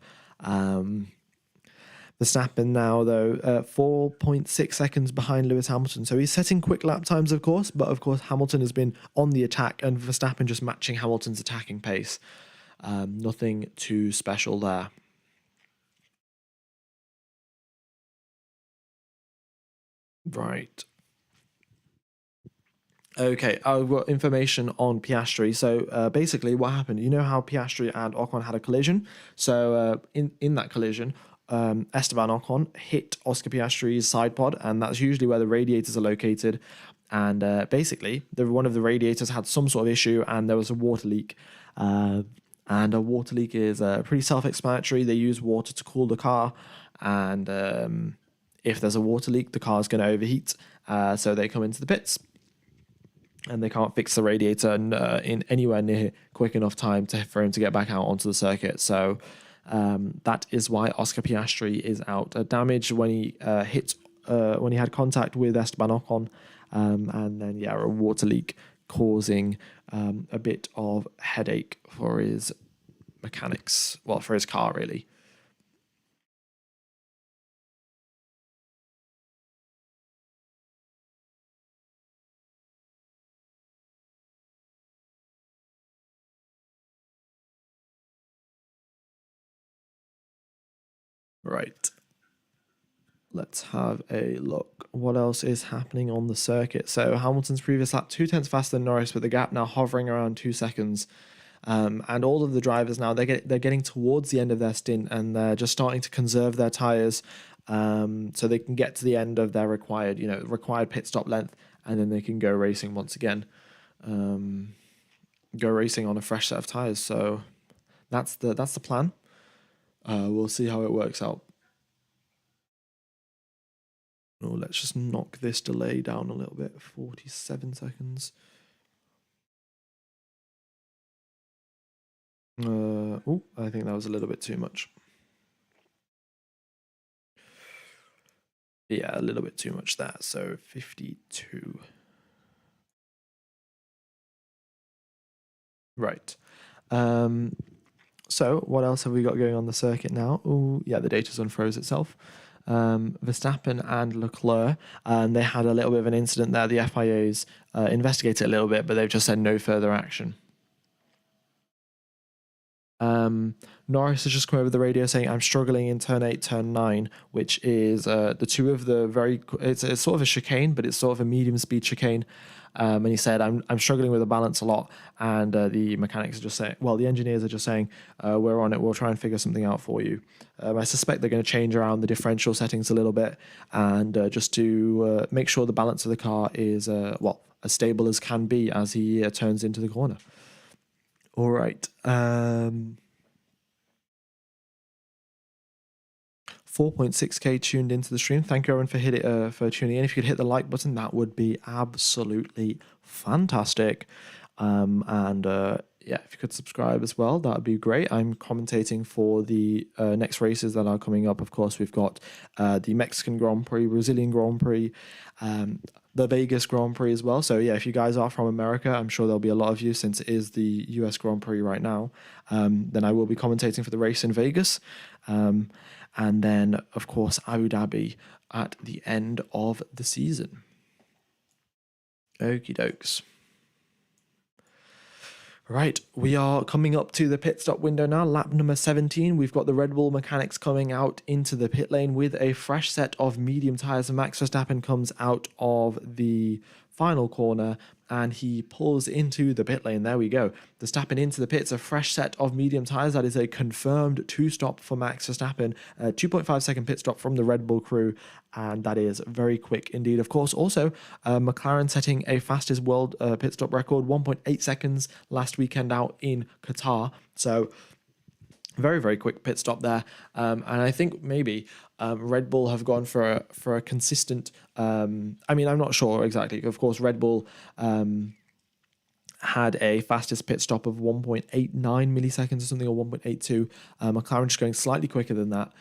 Verstappen now, though, 4.6 seconds behind Lewis Hamilton. So he's setting quick lap times, of course, but of course Hamilton has been on the attack and Verstappen just matching Hamilton's attacking pace. Nothing too special there. Right. Okay, I've got information on Piastri. So basically what happened, you know how Piastri and Ocon had a collision? So in that collision, Esteban Ocon hit Oscar Piastri's side pod, and that's usually where the radiators are located. And basically, one of the radiators had some sort of issue, and there was a water leak. And a water leak is pretty self-explanatory. They use water to cool the car, and if there's a water leak, the car is going to overheat. So they come into the pits, and they can't fix the radiator in anywhere near quick enough time for him to get back out onto the circuit. So that is why Oscar Piastri is out. Damage when he when he had contact with Esteban Ocon, and then a water leak causing a bit of headache for his mechanics, well, for his car really. Right. Let's have a look. What else is happening on the circuit? So Hamilton's previous lap 2 tenths faster than Norris, with the gap now hovering around 2 seconds. And all of the drivers now they're getting towards the end of their stint, and they're just starting to conserve their tires, so they can get to the end of their required pit stop length, and then they can go racing once again. Go racing on a fresh set of tires. So that's the plan. We'll see how it works out. Oh, let's just knock this delay down a little bit. 47 seconds. I think that was a little bit too much. Yeah, a little bit too much there. So 52. Right. So what else have we got going on the circuit now? Oh, yeah, the data's unfroze itself. Verstappen and Leclerc, and they had a little bit of an incident there. The FIA's investigated a little bit, but they've just said no further action. Norris has just come over the radio saying, I'm struggling in turn 8, turn 9, which is the two of the it's sort of a chicane, but it's sort of a medium speed chicane. And he said, I'm struggling with the balance a lot. And the mechanics are just saying, well, the engineers are just saying, we're on it. We'll try and figure something out for you. I suspect they're going to change around the differential settings a little bit and just to make sure the balance of the car is, as stable as can be as he turns into the corner. All right. 4.6k tuned into the stream. Thank you, everyone, for tuning in. If you could hit the like button, that would be absolutely fantastic. Yeah, if you could subscribe as well, that would be great. I'm commentating for the next races that are coming up. Of course, we've got the Mexican Grand Prix, Brazilian Grand Prix, the Vegas Grand Prix as well. So yeah, if you guys are from America, I'm sure there'll be a lot of you since it is the US Grand Prix right now. Then I will be commentating for the race in Vegas. And then, of course, Abu Dhabi at the end of the season. Okie dokes. Right, we are coming up to the pit stop window now, lap number 17. We've got the Red Bull mechanics coming out into the pit lane with a fresh set of medium tyres. Max Verstappen comes out of the final corner and he pulls into the pit lane. There we go. Verstappen into the pits, a fresh set of medium tyres. That is a confirmed 2-stop for Max Verstappen. 2.5 second pit stop from the Red Bull crew, and that is very quick indeed. Of course, also McLaren setting a fastest world pit stop record, 1.8 seconds last weekend out in Qatar. So very, very quick pit stop there. And I think maybe Red Bull have gone for a consistent... I'm not sure exactly. Of course, Red Bull had a fastest pit stop of 1.89 milliseconds or something, or 1.82. McLaren just going slightly quicker than that.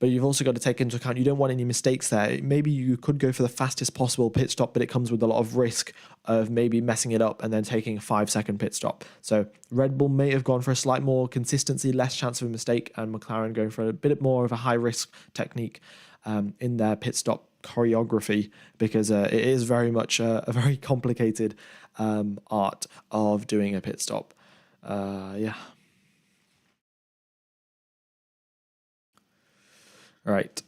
But you've also got to take into account you don't want any mistakes there. Maybe you could go for the fastest possible pit stop, but it comes with a lot of risk of maybe messing it up and then taking a 5-second pit stop. So Red Bull may have gone for a slight more consistency, less chance of a mistake, and McLaren going for a bit more of a high risk technique in their pit stop choreography, because it is very much a very complicated art of doing a pit stop. Yeah. Right.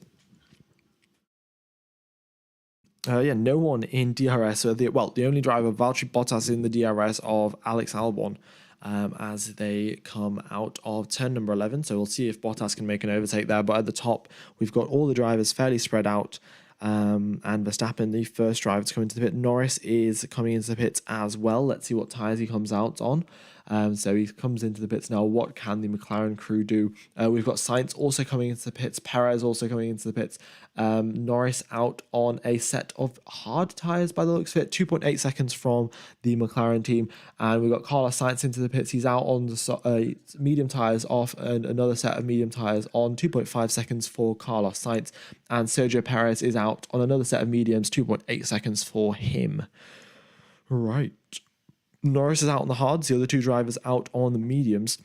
No one in DRS. The only driver, Valtteri Bottas, in the DRS of Alex Albon as they come out of turn number 11. So we'll see if Bottas can make an overtake there. But at the top, we've got all the drivers fairly spread out. And Verstappen, the first driver to come into the pit. Norris is coming into the pits as well. Let's see what tyres he comes out on. So he comes into the pits now. What can the McLaren crew do? We've got Sainz also coming into the pits. Perez also coming into the pits. Norris out on a set of hard tyres by the looks of it. 2.8 seconds from the McLaren team. And we've got Carlos Sainz into the pits. He's out on the medium tyres off another set of medium tyres on 2.5 seconds for Carlos Sainz. And Sergio Perez is out on another set of mediums, 2.8 seconds for him. Right. Norris is out on the hards, the other two drivers out on the mediums.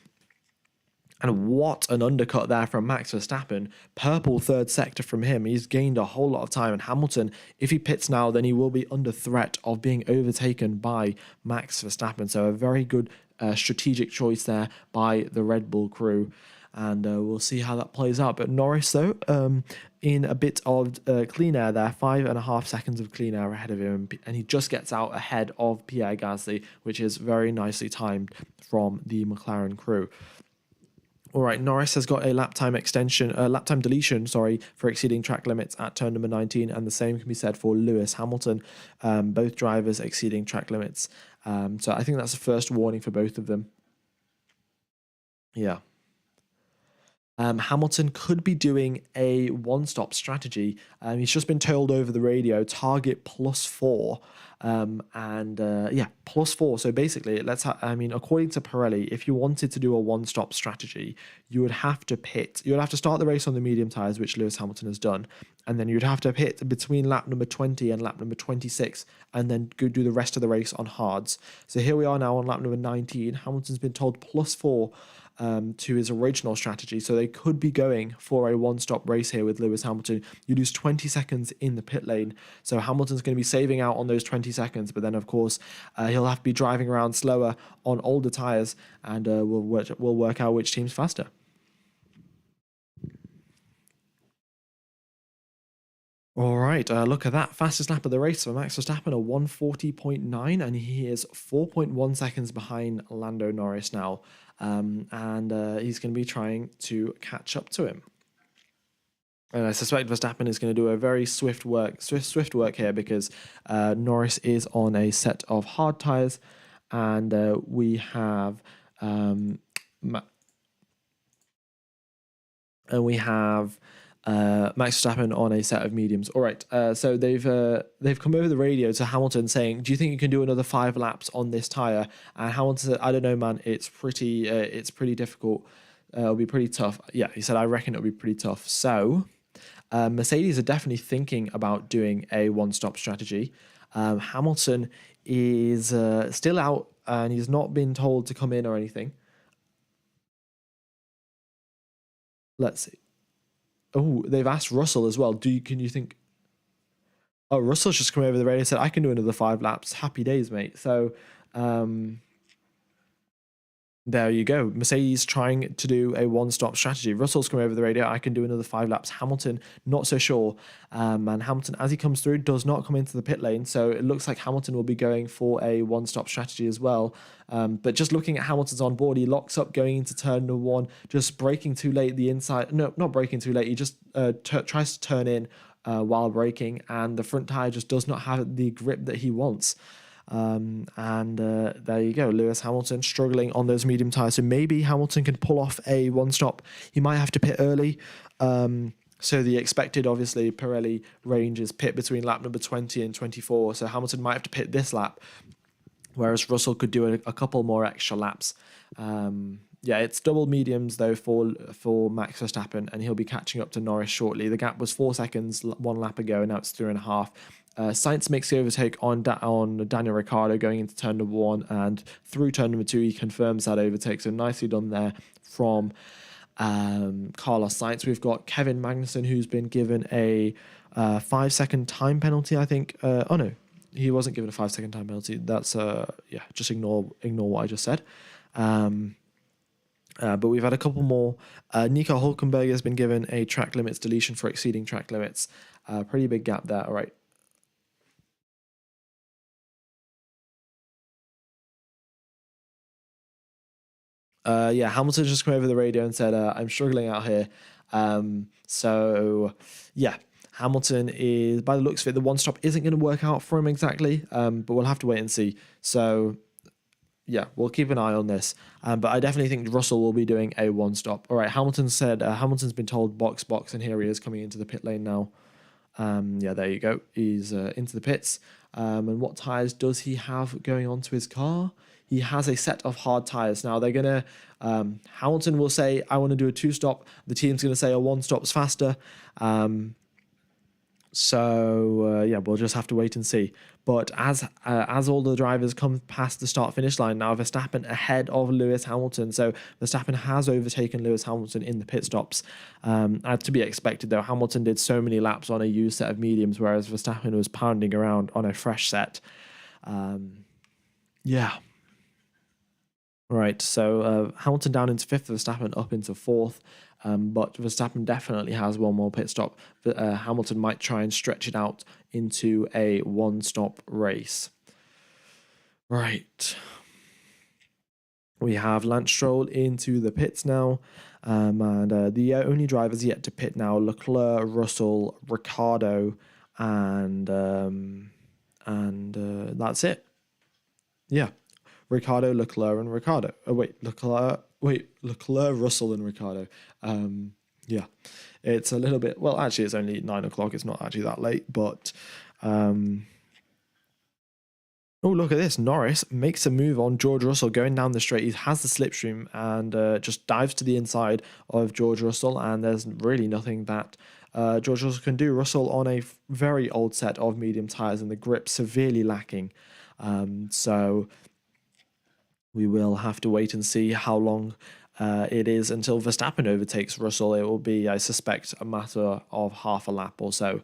And what an undercut there from Max Verstappen. Purple third sector from him. He's gained a whole lot of time. And Hamilton, if he pits now, then he will be under threat of being overtaken by Max Verstappen. So a very good strategic choice there by the Red Bull crew. And we'll see how that plays out. But Norris, though, in a bit of clean air there, 5.5 seconds of clean air ahead of him, and he just gets out ahead of Pierre Gasly, which is very nicely timed from the McLaren crew. All right, Norris has got a lap time deletion, for exceeding track limits at turn number 19, and the same can be said for Lewis Hamilton, both drivers exceeding track limits. So I think that's the first warning for both of them. Yeah. Hamilton could be doing a one-stop strategy. He's just been told over the radio, target +4. +4. So basically, according to Pirelli, if you wanted to do a one-stop strategy, you would have to pit. You would have to start the race on the medium tyres, which Lewis Hamilton has done. And then you'd have to pit between lap number 20 and lap number 26, and then go do the rest of the race on hards. So here we are now on lap number 19. Hamilton's been told +4. to his original strategy. So they could be going for a one-stop race here with Lewis Hamilton. You lose 20 seconds in the pit lane. So Hamilton's going to be saving out on those 20 seconds. But then, of course, he'll have to be driving around slower on older tyres, and we'll work out which team's faster. All right, look at that. Fastest lap of the race for Max Verstappen, a 1:40.9, and he is 4.1 seconds behind Lando Norris now. And he's going to be trying to catch up to him. And I suspect Verstappen is going to do a very swift work here because Norris is on a set of hard tyres, and we have Max Verstappen on a set of mediums. All right, so they've come over the radio to Hamilton saying, "Do you think you can do another 5 laps on this tire?" And Hamilton said, "I don't know, man. It's pretty difficult. It'll be pretty tough." Yeah, he said, "I reckon it'll be pretty tough." So Mercedes are definitely thinking about doing a one-stop strategy. Hamilton is still out, and he's not been told to come in or anything. Let's see. Oh, they've asked Russell as well. Can you think? Oh, Russell's just come over the radio and said, "I can do another 5 laps. Happy days, mate." So, there you go. Mercedes trying to do a one-stop strategy. Russell's come over the radio. "I can do another 5 laps." Hamilton, not so sure. And Hamilton, as he comes through, does not come into the pit lane. So it looks like Hamilton will be going for a one-stop strategy as well. But just looking at Hamilton's on board, he locks up going into turn number 1, just braking too late the inside. No, not braking too late. He just tries to turn in while braking, and the front tire just does not have the grip that he wants. There you go. Lewis Hamilton struggling on those medium tires. So maybe Hamilton can pull off a one stop. He might have to pit early. So the expected, obviously, Pirelli range is pit between lap number 20 and 24. So Hamilton might have to pit this lap, whereas Russell could do a couple more extra laps. Yeah, it's double mediums though for Max Verstappen, and he'll be catching up to Norris shortly. The gap was 4 seconds 1 lap ago, and now it's 3.5. Sainz makes the overtake on Daniel Ricciardo going into turn number 1, and through turn number 2 he confirms that overtake. So nicely done there from Carlos Sainz. We've got Kevin Magnussen, who's been given a 5-second time penalty, I think. Oh no, he wasn't given a 5-second time penalty. That's just ignore what I just said. But we've had a couple more. Nico Hulkenberg has been given a track limits deletion for exceeding track limits. Pretty big gap there. All right. Hamilton just came over the radio and said, "I'm struggling out here." Hamilton is, by the looks of it, the one stop isn't going to work out for him exactly, but we'll have to wait and see. So, yeah, we'll keep an eye on this. But I definitely think Russell will be doing a one stop. All right, Hamilton said, Hamilton's been told box, and here he is coming into the pit lane now. There you go. He's into the pits. And what tyres does he have going onto his car? He has a set of hard tyres. Now they're going to, Hamilton will say, "I want to do a 2-stop." The team's going to say a 1-stop's faster. We'll just have to wait and see. But as all the drivers come past the start-finish line now, Verstappen ahead of Lewis Hamilton. So Verstappen has overtaken Lewis Hamilton in the pit stops. To be expected, though, Hamilton did so many laps on a used set of mediums, whereas Verstappen was pounding around on a fresh set. Right, so Hamilton down into 5th, Verstappen up into 4th. But Verstappen definitely has one more pit stop. Hamilton might try and stretch it out into a one-stop race. Right. We have Lance Stroll into the pits now. And the only drivers yet to pit now, Leclerc, Russell, Ricciardo, and that's it. Yeah. Ricciardo, Leclerc, and Ricciardo. Leclerc, Russell, and Ricciardo. It's a little bit, well, actually, it's only 9 o'clock. It's not actually that late, but oh, look at this. Norris makes a move on George Russell going down the straight. He has the slipstream and just dives to the inside of George Russell, and there's really nothing that George Russell can do. Russell on a very old set of medium tyres and the grip severely lacking. So we will have to wait and see how long it is until Verstappen overtakes Russell. It will be, I suspect, a matter of half a lap or so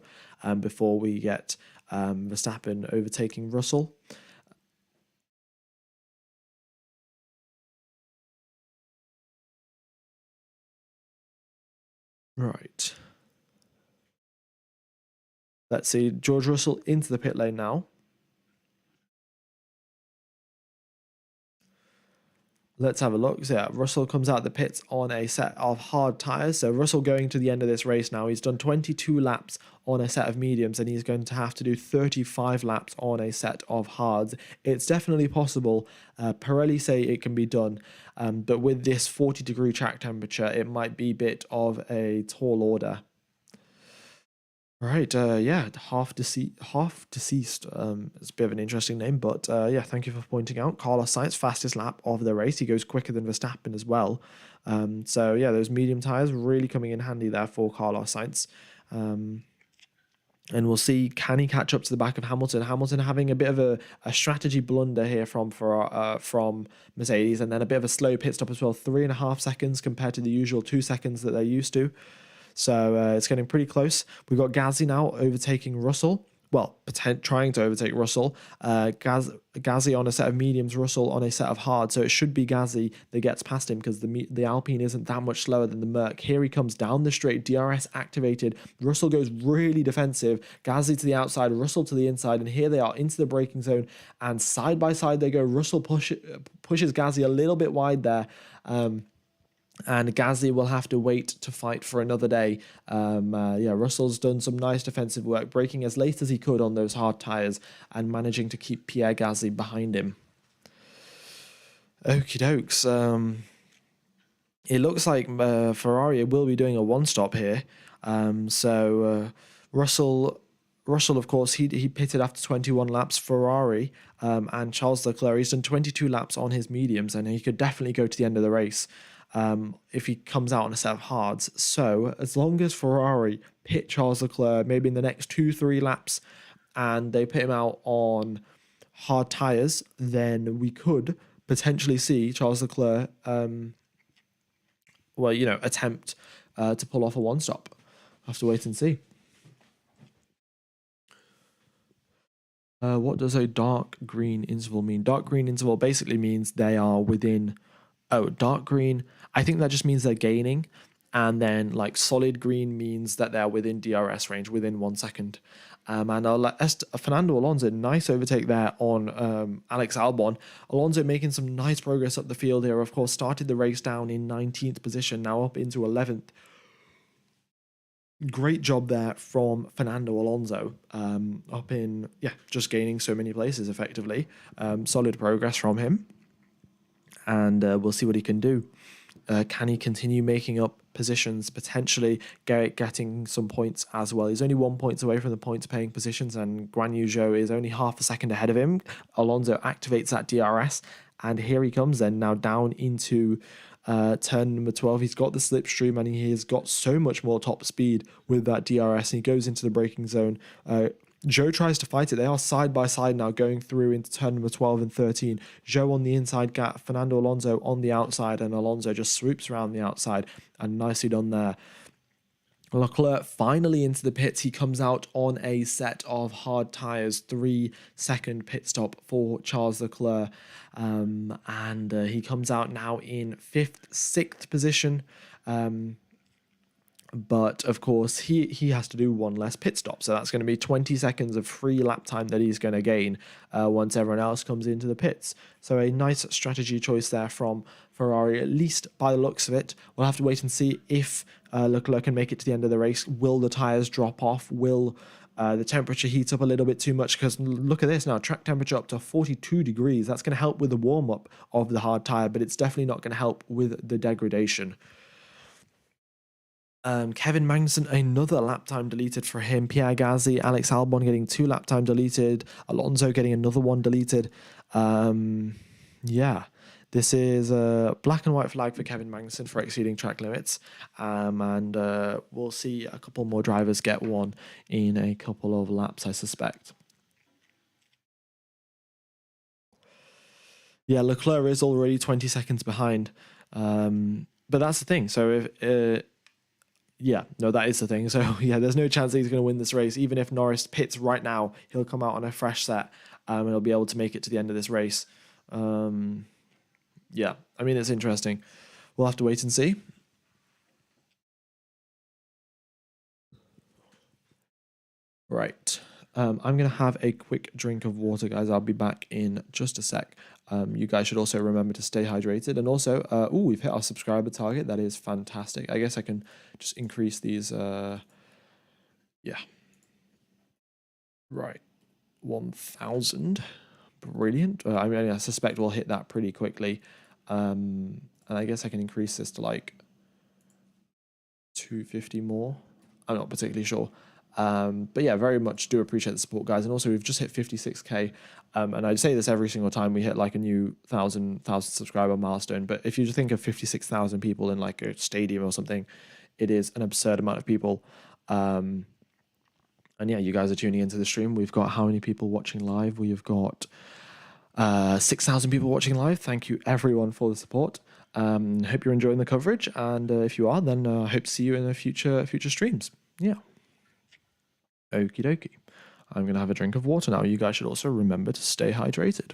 before we get Verstappen overtaking Russell. Right. Let's see. George Russell into the pit lane now. Let's have a look. So yeah, Russell comes out the pits on a set of hard tyres. So Russell going to the end of this race now. He's done 22 laps on a set of mediums and he's going to have to do 35 laps on a set of hards. It's definitely possible. Pirelli say it can be done. But with this 40-degree track temperature, it might be a bit of a tall order. Right, yeah, half deceased. It's a bit of an interesting name, but yeah, thank you for pointing out. Carlos Sainz, fastest lap of the race. He goes quicker than Verstappen as well. So yeah, those medium tires really coming in handy there for Carlos Sainz. And we'll see, can he catch up to the back of Hamilton? Hamilton having a bit of a strategy blunder here from Mercedes, and then a bit of a slow pit stop as well. 3.5 seconds compared to the usual 2 seconds that they're used to. So it's getting pretty close. We've got Gasly now overtaking Russell. Well, trying to overtake Russell. Gasly on a set of mediums, Russell on a set of hard. So it should be Gasly that gets past him because the Alpine isn't that much slower than the Merc. Here he comes down the straight, DRS activated. Russell goes really defensive. Gasly to the outside, Russell to the inside. And here they are into the braking zone. And side by side they go. Russell pushes Gasly a little bit wide there. And Gasly will have to wait to fight for another day. Yeah, Russell's done some nice defensive work, braking as late as he could on those hard tyres and managing to keep Pierre Gasly behind him. Okie dokes. It looks like Ferrari will be doing a one-stop here. Russell, of course, he pitted after 21 laps. Ferrari and Charles Leclerc, he's done 22 laps on his mediums, and he could definitely go to the end of the race. If he comes out on a set of hards. So as long as Ferrari pit Charles Leclerc maybe in the next 2-3 laps and they put him out on hard tyres, then we could potentially see Charles Leclerc attempt to pull off a one-stop. Have to wait and see. What does a dark green interval mean? Dark green interval basically means they are within... Oh, dark green. I think that just means they're gaining. And then like solid green means that they're within DRS range, within 1 second. And Fernando Alonso, nice overtake there on Alex Albon. Alonso making some nice progress up the field here. Of course, started the race down in 19th position, now up into 11th. Great job there from Fernando Alonso, just gaining so many places effectively. Solid progress from him. And we'll see what he can do. Can he continue making up positions, potentially getting some points as well? He's only 1 point away from the points-paying positions, and Guan Yu Zhou is only half a second ahead of him. Alonso activates that DRS, and here he comes then, now down into turn number 12. He's got the slipstream, and he has got so much more top speed with that DRS, and he goes into the braking zone. Zhou tries to fight it. They are side by side now going through into turn number 12 and 13. Zhou on the inside gap, Fernando Alonso on the outside, and Alonso just swoops around the outside, and nicely done there. Leclerc finally into the pits. He comes out on a set of hard tyres, 3-second pit stop for Charles Leclerc. And he comes out now in 5th, 6th position. But of course, he has to do one less pit stop. So that's going to be 20 seconds of free lap time that he's going to gain once everyone else comes into the pits. So a nice strategy choice there from Ferrari, at least by the looks of it. We'll have to wait and see if Leclerc can make it to the end of the race. Will the tyres drop off? Will the temperature heat up a little bit too much? Because look at this now, track temperature up to 42 degrees. That's going to help with the warm-up of the hard tyre, but it's definitely not going to help with the degradation. Kevin Magnussen, another lap time deleted for him. Pierre Gasly, Alex Albon getting 2 lap time deleted. Alonso getting another one deleted. Yeah, this is a black and white flag for Kevin Magnussen for exceeding track limits. And we'll see a couple more drivers get one in a couple of laps, I suspect. Yeah, Leclerc is already 20 seconds behind. But that's the thing. So yeah, no, that is the thing. So yeah, there's no chance that he's going to win this race. Even if Norris pits right now, he'll come out on a fresh set, and he'll be able to make it to the end of this race. Yeah, I mean, it's interesting. We'll have to wait and see. Right. I'm going to have a quick drink of water, guys. I'll be back in just a sec. You guys should also remember to stay hydrated. And also, we've hit our subscriber target. That is fantastic. I guess I can just increase these. Yeah. Right. 1,000. Brilliant. I mean, I suspect we'll hit that pretty quickly. And I guess I can increase this to like 250 more. I'm not particularly sure. But yeah, very much do appreciate the support, guys. And also, we've just hit 56k. And I say this every single time we hit like a new thousand subscriber milestone. But if you think of 56,000 people in like a stadium or something, it is an absurd amount of people. And yeah, you guys are tuning into the stream. We've got how many people watching live? We've got 6,000 people watching live. Thank you everyone for the support. Hope you're enjoying the coverage, and if you are, then I hope to see you in the future streams. Yeah. Okie dokie. I'm gonna have a drink of water now. You guys should also remember to stay hydrated.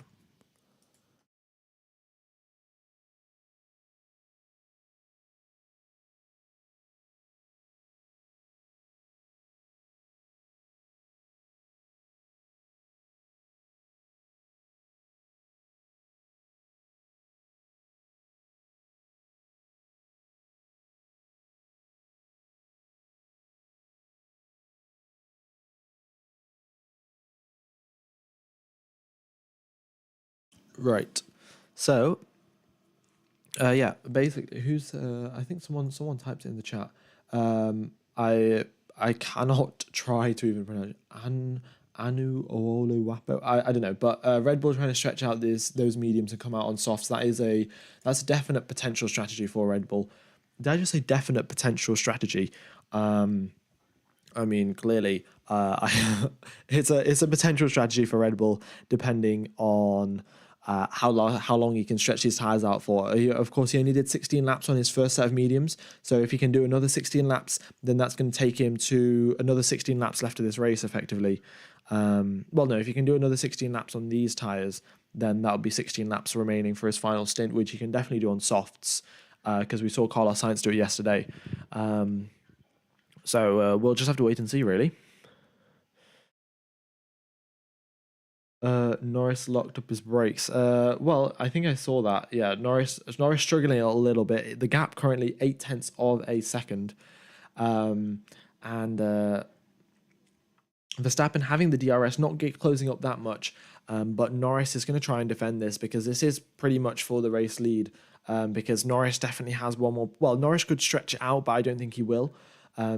Right. So, yeah, basically, who's I think someone typed it in the chat. I cannot try to even pronounce it. Anu Oolo Wapo. I don't know, but Red Bull trying to stretch out those mediums and come out on softs. That's a definite potential strategy for Red Bull. Did I just say definite potential strategy? I mean, clearly, it's a potential strategy for Red Bull, depending on how long he can stretch his tires out for. Of course, he only did 16 laps on his first set of mediums, so if he can do another 16 laps, then that's going to take him to another 16 laps left of this race, effectively. Well, no, if he can do another 16 laps on these tires, then that'll be 16 laps remaining for his final stint, which he can definitely do on softs, because we saw Carlos Sainz do it yesterday. So we'll just have to wait and see, really. Norris locked up his brakes. Well, I think I saw that. Yeah, Norris struggling a little bit. The gap currently 0.8 of a second, and Verstappen having the DRS not closing up that much. But Norris is going to try and defend this because this is pretty much for the race lead. Because Norris definitely has one more. Well, Norris could stretch it out, but I don't think he will.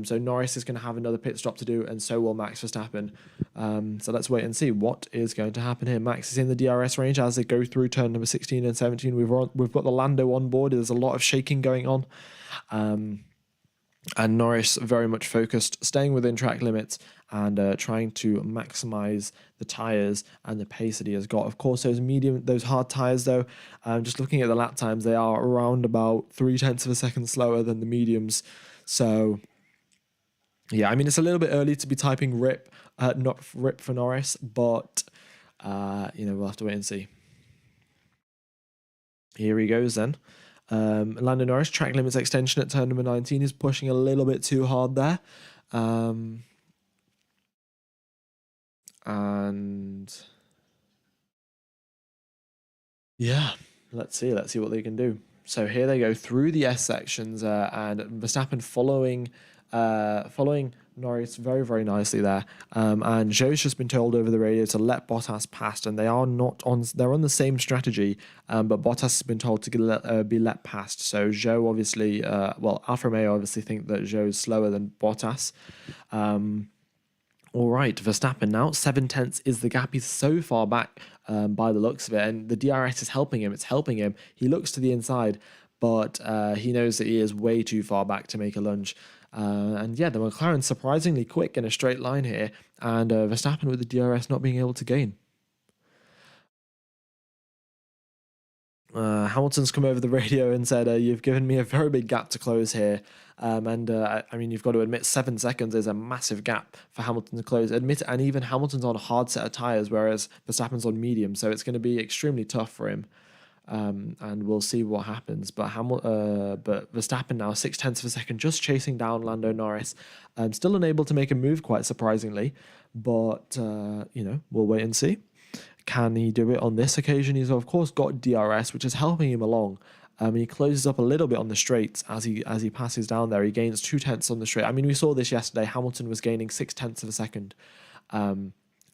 So Norris is going to have another pit stop to do, and so will Max Verstappen. So let's wait and see what is going to happen here. Max is in the DRS range as they go through turn number 16 and 17. We've got the Lando on board. There's a lot of shaking going on. And Norris very much focused, staying within track limits and trying to maximize the tires and the pace that he has got. Of course, those hard tires, though, just looking at the lap times, they are around about 0.3 of a second slower than the mediums. So, yeah, I mean, it's a little bit early to be typing rip, not rip for Norris, but, we'll have to wait and see. Here he goes then. Lando Norris, track limits extension at turn number 19 is pushing a little bit too hard there. And yeah, let's see what they can do. So here they go through the S sections, and Verstappen following Norris very, very nicely there. And Zhou's just been told over the radio to let Bottas past, and they are not on. They're on the same strategy, but Bottas has been told to be let past. So Zhou obviously, Alfa Romeo obviously think that Zhou is slower than Bottas. All right, Verstappen now 0.7 is the gap. He's so far back by the looks of it, and the DRS is helping him. It's helping him. He looks to the inside, but he knows that he is way too far back to make a lunge. And yeah, the McLaren's surprisingly quick in a straight line here, and Verstappen with the DRS not being able to gain. Hamilton's come over the radio and said, "You've given me a very big gap to close here." I mean, you've got to admit, 7 seconds is a massive gap for Hamilton to close. Admit it, and even Hamilton's on a hard set of tyres, whereas Verstappen's on medium, so it's going to be extremely tough for him. And we'll see what happens. But Verstappen now 6 tenths of a second, just chasing down Lando Norris. Still unable to make a move, quite surprisingly. But we'll wait and see. Can he do it on this occasion? He's of course got DRS, which is helping him along. He closes up a little bit on the straights as he passes down there. He gains 2 tenths on the straight. I mean, we saw this yesterday. Hamilton was gaining 6 tenths of a second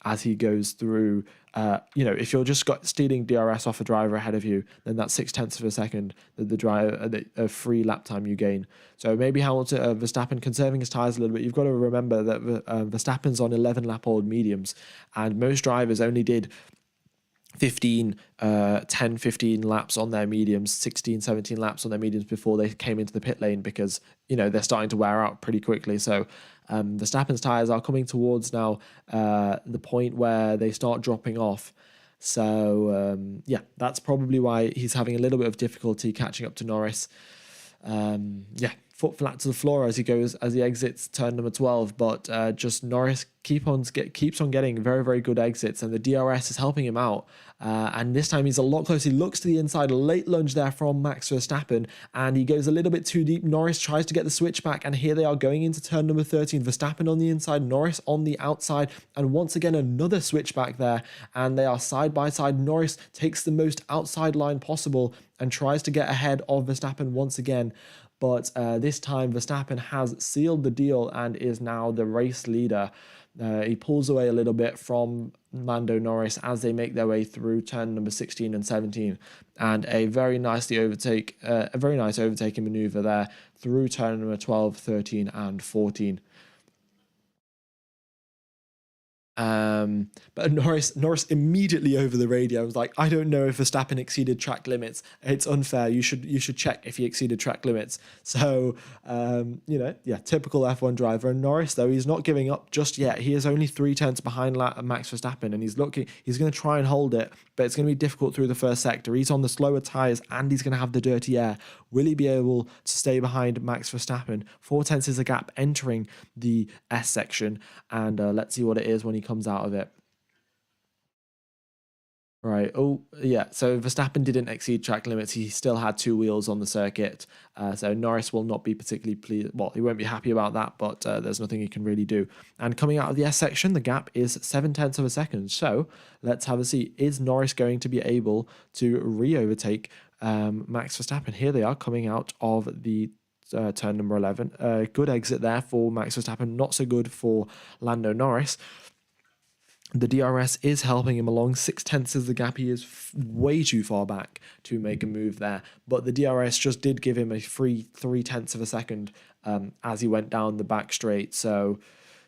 as he goes through. If you're just stealing DRS off a driver ahead of you, then that's 6 tenths of a second that the driver a free lap time you gain. So maybe Verstappen conserving his tires a little bit. You've got to remember that Verstappen's on 11 lap old mediums, and most drivers only did 10, 15 laps on their mediums, 16, 17 laps on their mediums before they came into the pit lane, because, they're starting to wear out pretty quickly. So Verstappen's tyres are coming towards now the point where they start dropping off. So, that's probably why he's having a little bit of difficulty catching up to Norris. Foot flat to the floor as he exits turn number 12, but just Norris keeps on getting very, very good exits, and the DRS is helping him out. And this time he's a lot closer. He looks to the inside, a late lunge there from Max Verstappen, and he goes a little bit too deep. Norris tries to get the switch back, and here they are going into turn number 13. Verstappen on the inside, Norris on the outside, and once again another switch back there, and they are side by side. Norris takes the most outside line possible and tries to get ahead of Verstappen once again. But this time Verstappen has sealed the deal and is now the race leader. He pulls away a little bit from Lando Norris as they make their way through turn number 16 and 17, and a very nice overtaking maneuver there through turn number 12, 13, and 14. But Norris immediately over the radio was like, "I don't know if Verstappen exceeded track limits. It's unfair. You should check if he exceeded track limits." So, typical F1 driver. And Norris, though, he's not giving up just yet. He is only 3 tenths behind Max Verstappen, and he's going to try and hold it, but it's going to be difficult through the first sector. He's on the slower tyres, and he's going to have the dirty air. Will he be able to stay behind Max Verstappen? 4 tenths is a gap entering the S section, and let's see what it is when he comes out of it. Right. Oh, yeah. So Verstappen didn't exceed track limits. He still had 2 wheels on the circuit. So Norris will not be particularly pleased. Well, he won't be happy about that, but there's nothing he can really do. And coming out of the S section, the gap is 7 tenths of a second. So let's have a see. Is Norris going to be able to re-overtake Max Verstappen? Here they are coming out of the turn number 11. Good exit there for Max Verstappen. Not so good for Lando Norris. The DRS is helping him along. 6 tenths is the gap. He is way too far back to make a move there. But the DRS just did give him a free 3 tenths of a second as he went down the back straight. So,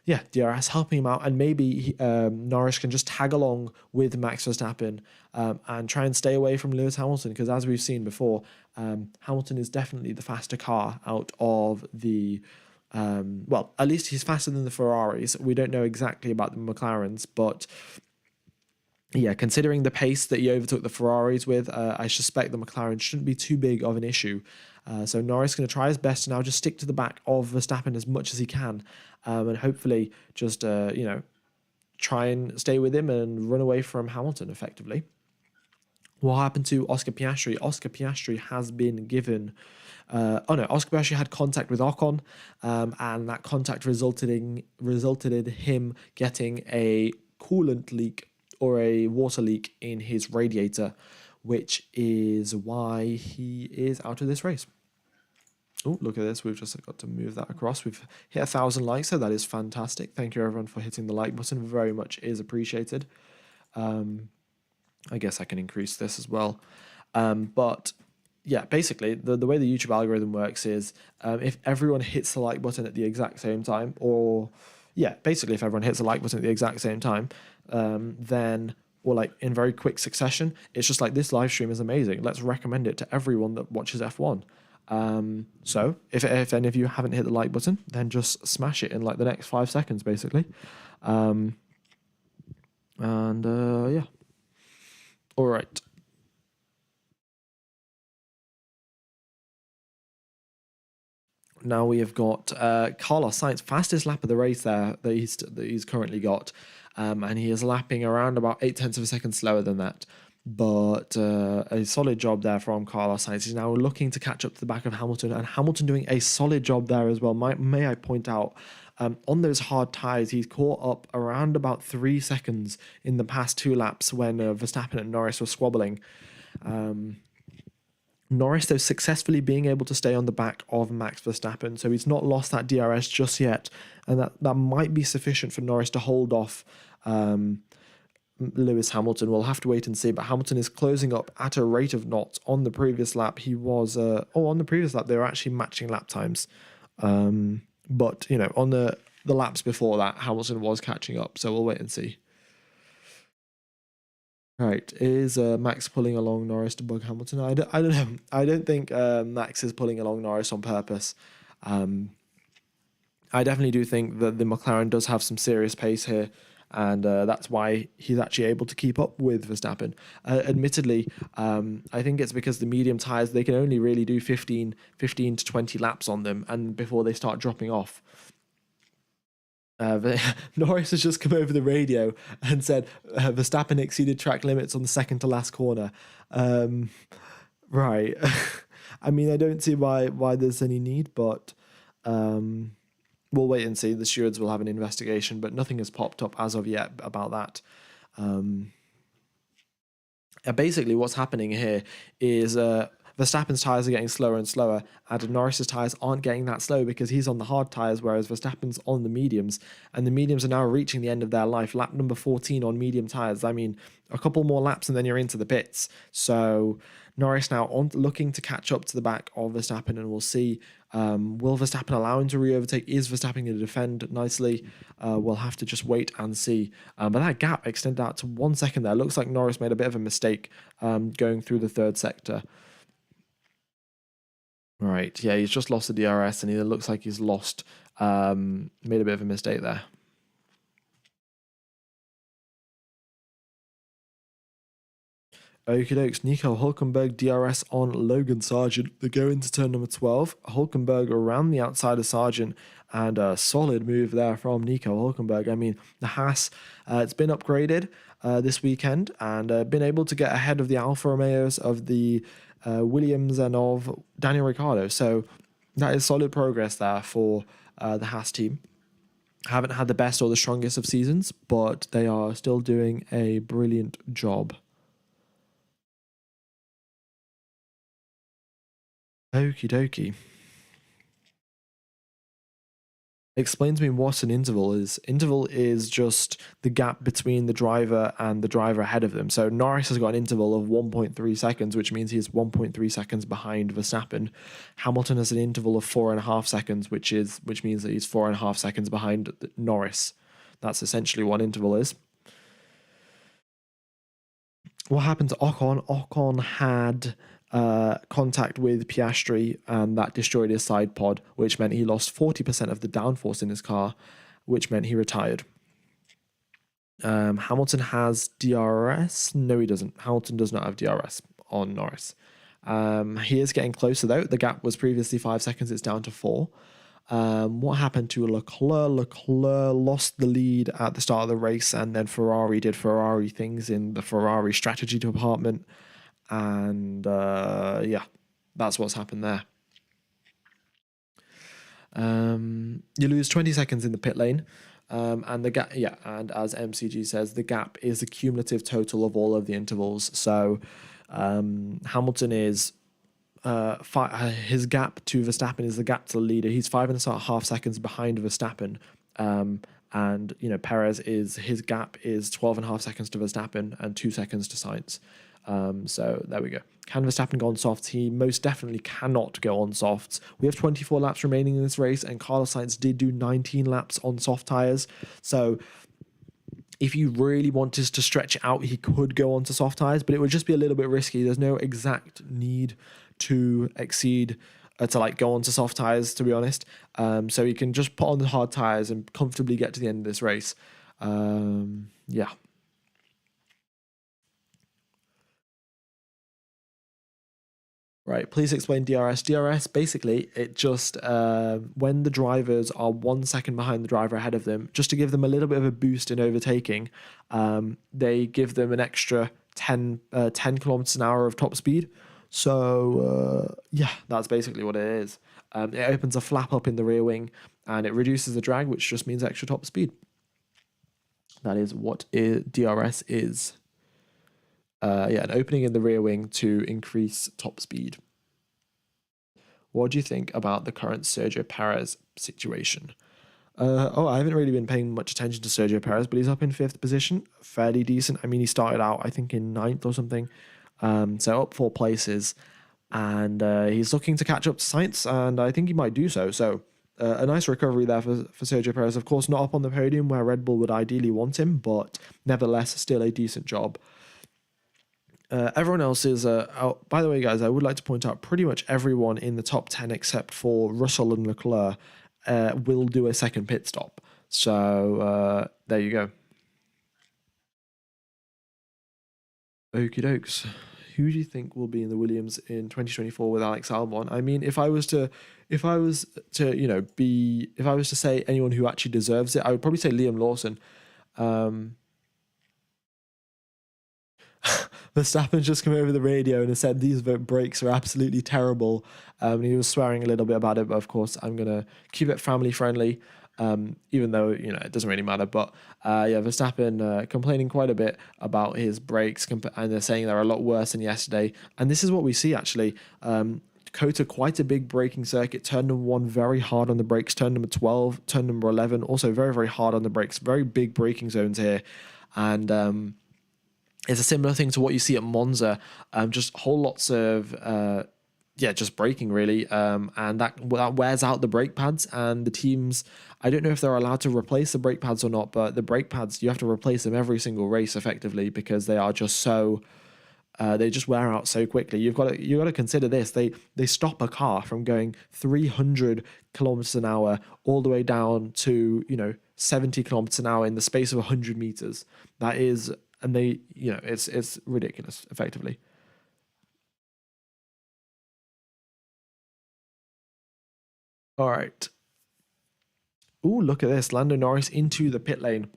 yeah, DRS helping him out. And maybe Norris can just tag along with Max Verstappen and try and stay away from Lewis Hamilton. Because as we've seen before, Hamilton is definitely the faster car out of the... at least he's faster than the Ferraris. We don't know exactly about the McLarens, but yeah, considering the pace that he overtook the Ferraris with, I suspect the McLaren shouldn't be too big of an issue. So Norris is going to try his best to now just stick to the back of Verstappen as much as he can, and hopefully just try and stay with him and run away from Hamilton effectively. What happened to Oscar Piastri? Oscar Piastri has been given... Oscar Piastri had contact with Ocon, and that contact resulted in him getting a coolant leak or a water leak in his radiator, which is why he is out of this race. Oh, look at this. We've just got to move that across. We've hit 1,000 likes, so that is fantastic. Thank you, everyone, for hitting the like button. Very much is appreciated. I guess I can increase this as well. But yeah, basically, the way the YouTube algorithm works is if everyone hits the like button at the exact same time, if everyone hits the like button at the exact same time, then, or like in very quick succession, it's just like, this live stream is amazing. Let's recommend it to everyone that watches F1. So if any of you haven't hit the like button, then just smash it in like the next 5 seconds, basically. Yeah. All right. Now we have got Carlos Sainz, fastest lap of the race there that he's currently got, and he is lapping around about 8/10 of a second slower than that. But a solid job there from Carlos Sainz. He's now looking to catch up to the back of Hamilton, and Hamilton doing a solid job there as well. May I point out, on those hard tyres, he's caught up around about 3 seconds in the past two laps when Verstappen and Norris were squabbling. Norris, though, successfully being able to stay on the back of Max Verstappen, so he's not lost that DRS just yet, and that might be sufficient for Norris to hold off Lewis Hamilton. We'll have to wait and see, but Hamilton is closing up at a rate of knots. On the previous lap, on the previous lap, they were actually matching lap times. But, on the laps before that, Hamilton was catching up, so we'll wait and see. Right, is Max pulling along Norris to bug Hamilton? I don't know. I don't think Max is pulling along Norris on purpose. I definitely do think that the McLaren does have some serious pace here, and that's why he's actually able to keep up with Verstappen. Admittedly, I think it's because the medium tyres, they can only really do 15 to 20 laps on them and before they start dropping off. Norris has just come over the radio and said Verstappen exceeded track limits on the second to last corner. Right. I mean, I don't see why there's any need, but we'll wait and see. The stewards will have an investigation, but nothing has popped up as of yet about that. Basically, what's happening here is Verstappen's tyres are getting slower and slower, and Norris's tyres aren't getting that slow because he's on the hard tyres, whereas Verstappen's on the mediums, and the mediums are now reaching the end of their life. Lap number 14 on medium tyres. I mean, a couple more laps and then you're into the pits. So Norris now looking to catch up to the back of Verstappen, and we'll see. Will Verstappen allow him to re-overtake? Is Verstappen going to defend nicely? We'll have to just wait and see. But that gap extended out to 1 second there. Looks like Norris made a bit of a mistake going through the third sector. Right, yeah, he's just lost the DRS, and he looks like he's made a bit of a mistake there. Okie dokes, Nico Hulkenberg DRS on Logan Sargent. They go into turn number 12. Hulkenberg around the outside of Sargent, and a solid move there from Nico Hulkenberg. I mean, the Haas, it's been upgraded this weekend and been able to get ahead of the Alfa Romeos, of the Williams, and of Daniel Ricciardo. So that is solid progress there for the Haas team. Haven't had the best or the strongest of seasons, but they are still doing a brilliant job. Okie dokie. Explain to me what an interval is. Interval is just the gap between the driver and the driver ahead of them. So Norris has got an interval of 1.3 seconds, which means he is 1.3 seconds behind Verstappen. Hamilton has an interval of 4.5 seconds, which means that he's 4.5 seconds behind Norris. That's essentially what interval is. What happened to Ocon? Ocon had contact with Piastri, and that destroyed his side pod, which meant he lost 40% of the downforce in his car, which meant he retired. Hamilton has DRS. No, he doesn't. Hamilton does not have DRS on Norris. He is getting closer, though. The gap was previously 5 seconds. It's down to 4. What happened to Leclerc? Leclerc lost the lead at the start of the race, and then Ferrari did Ferrari things in the Ferrari strategy department. And yeah, that's what's happened there. You lose 20 seconds in the pit lane. And the gap, yeah, and as MCG says, the gap is the cumulative total of all of the intervals. So Hamilton is his gap to Verstappen is the gap to the leader. He's 5.5 seconds behind Verstappen. And Perez his gap is 12.5 seconds to Verstappen and 2 seconds to Sainz. So there we go. Can Verstappen go on softs? He most definitely cannot go on softs. We have 24 laps remaining in this race, and Carlos Sainz did do 19 laps on soft tyres. So if you really wanted to stretch it out, he could go on to soft tyres, but it would just be a little bit risky. There's no exact need to exceed to go on to soft tyres, to be honest. So he can just put on the hard tyres and comfortably get to the end of this race. Yeah. Right, please explain DRS. DRS, basically, it just, when the drivers are 1 second behind the driver ahead of them, just to give them a little bit of a boost in overtaking, they give them an extra 10 kilometers an hour of top speed. So, yeah, that's basically what it is. It opens a flap up in the rear wing and it reduces the drag, which just means extra top speed. That is what DRS is. Yeah, an opening in the rear wing to increase top speed. What do you think about the current Sergio Perez situation? I haven't really been paying much attention to Sergio Perez, but he's up in 5th position, fairly decent. I mean, he started out, I think, in 9th or something, so up 4 places, and he's looking to catch up to Sainz, and I think he might do so. So a nice recovery there for Sergio Perez. Of course, not up on the podium where Red Bull would ideally want him, but nevertheless, still a decent job. Everyone else is out. By the way, guys, I would like to point out pretty much everyone in the top 10 except for Russell and Leclerc will do a second pit stop. So there you go. Okie dokes. Who do you think will be in the Williams in 2024 with Alex Albon? I mean, if I was to, if I was to say anyone who actually deserves it, I would probably say Liam Lawson. Verstappen just come over the radio and said these brakes are absolutely terrible. He was swearing a little bit about it, but of course I'm gonna keep it family friendly, even though it doesn't really matter. But yeah, Verstappen complaining quite a bit about his brakes, and they're saying they're a lot worse than yesterday. And this is what we see actually. Kota, quite a big braking circuit. Turn number 1 very hard on the brakes. Turn number 12, turn number 11 also very, very hard on the brakes. Very big braking zones here, and it's a similar thing to what you see at Monza, just whole lots of, just braking really, and that wears out the brake pads, and the teams, I don't know if they're allowed to replace the brake pads or not, but the brake pads, you have to replace them every single race effectively because they are just so, they just wear out so quickly. You've got to consider this. They stop a car from going 300 kilometers an hour all the way down to 70 kilometers an hour in the space of 100 meters. That is, and they it's ridiculous effectively. All right. Ooh, look at this. Lando Norris into the pit lane.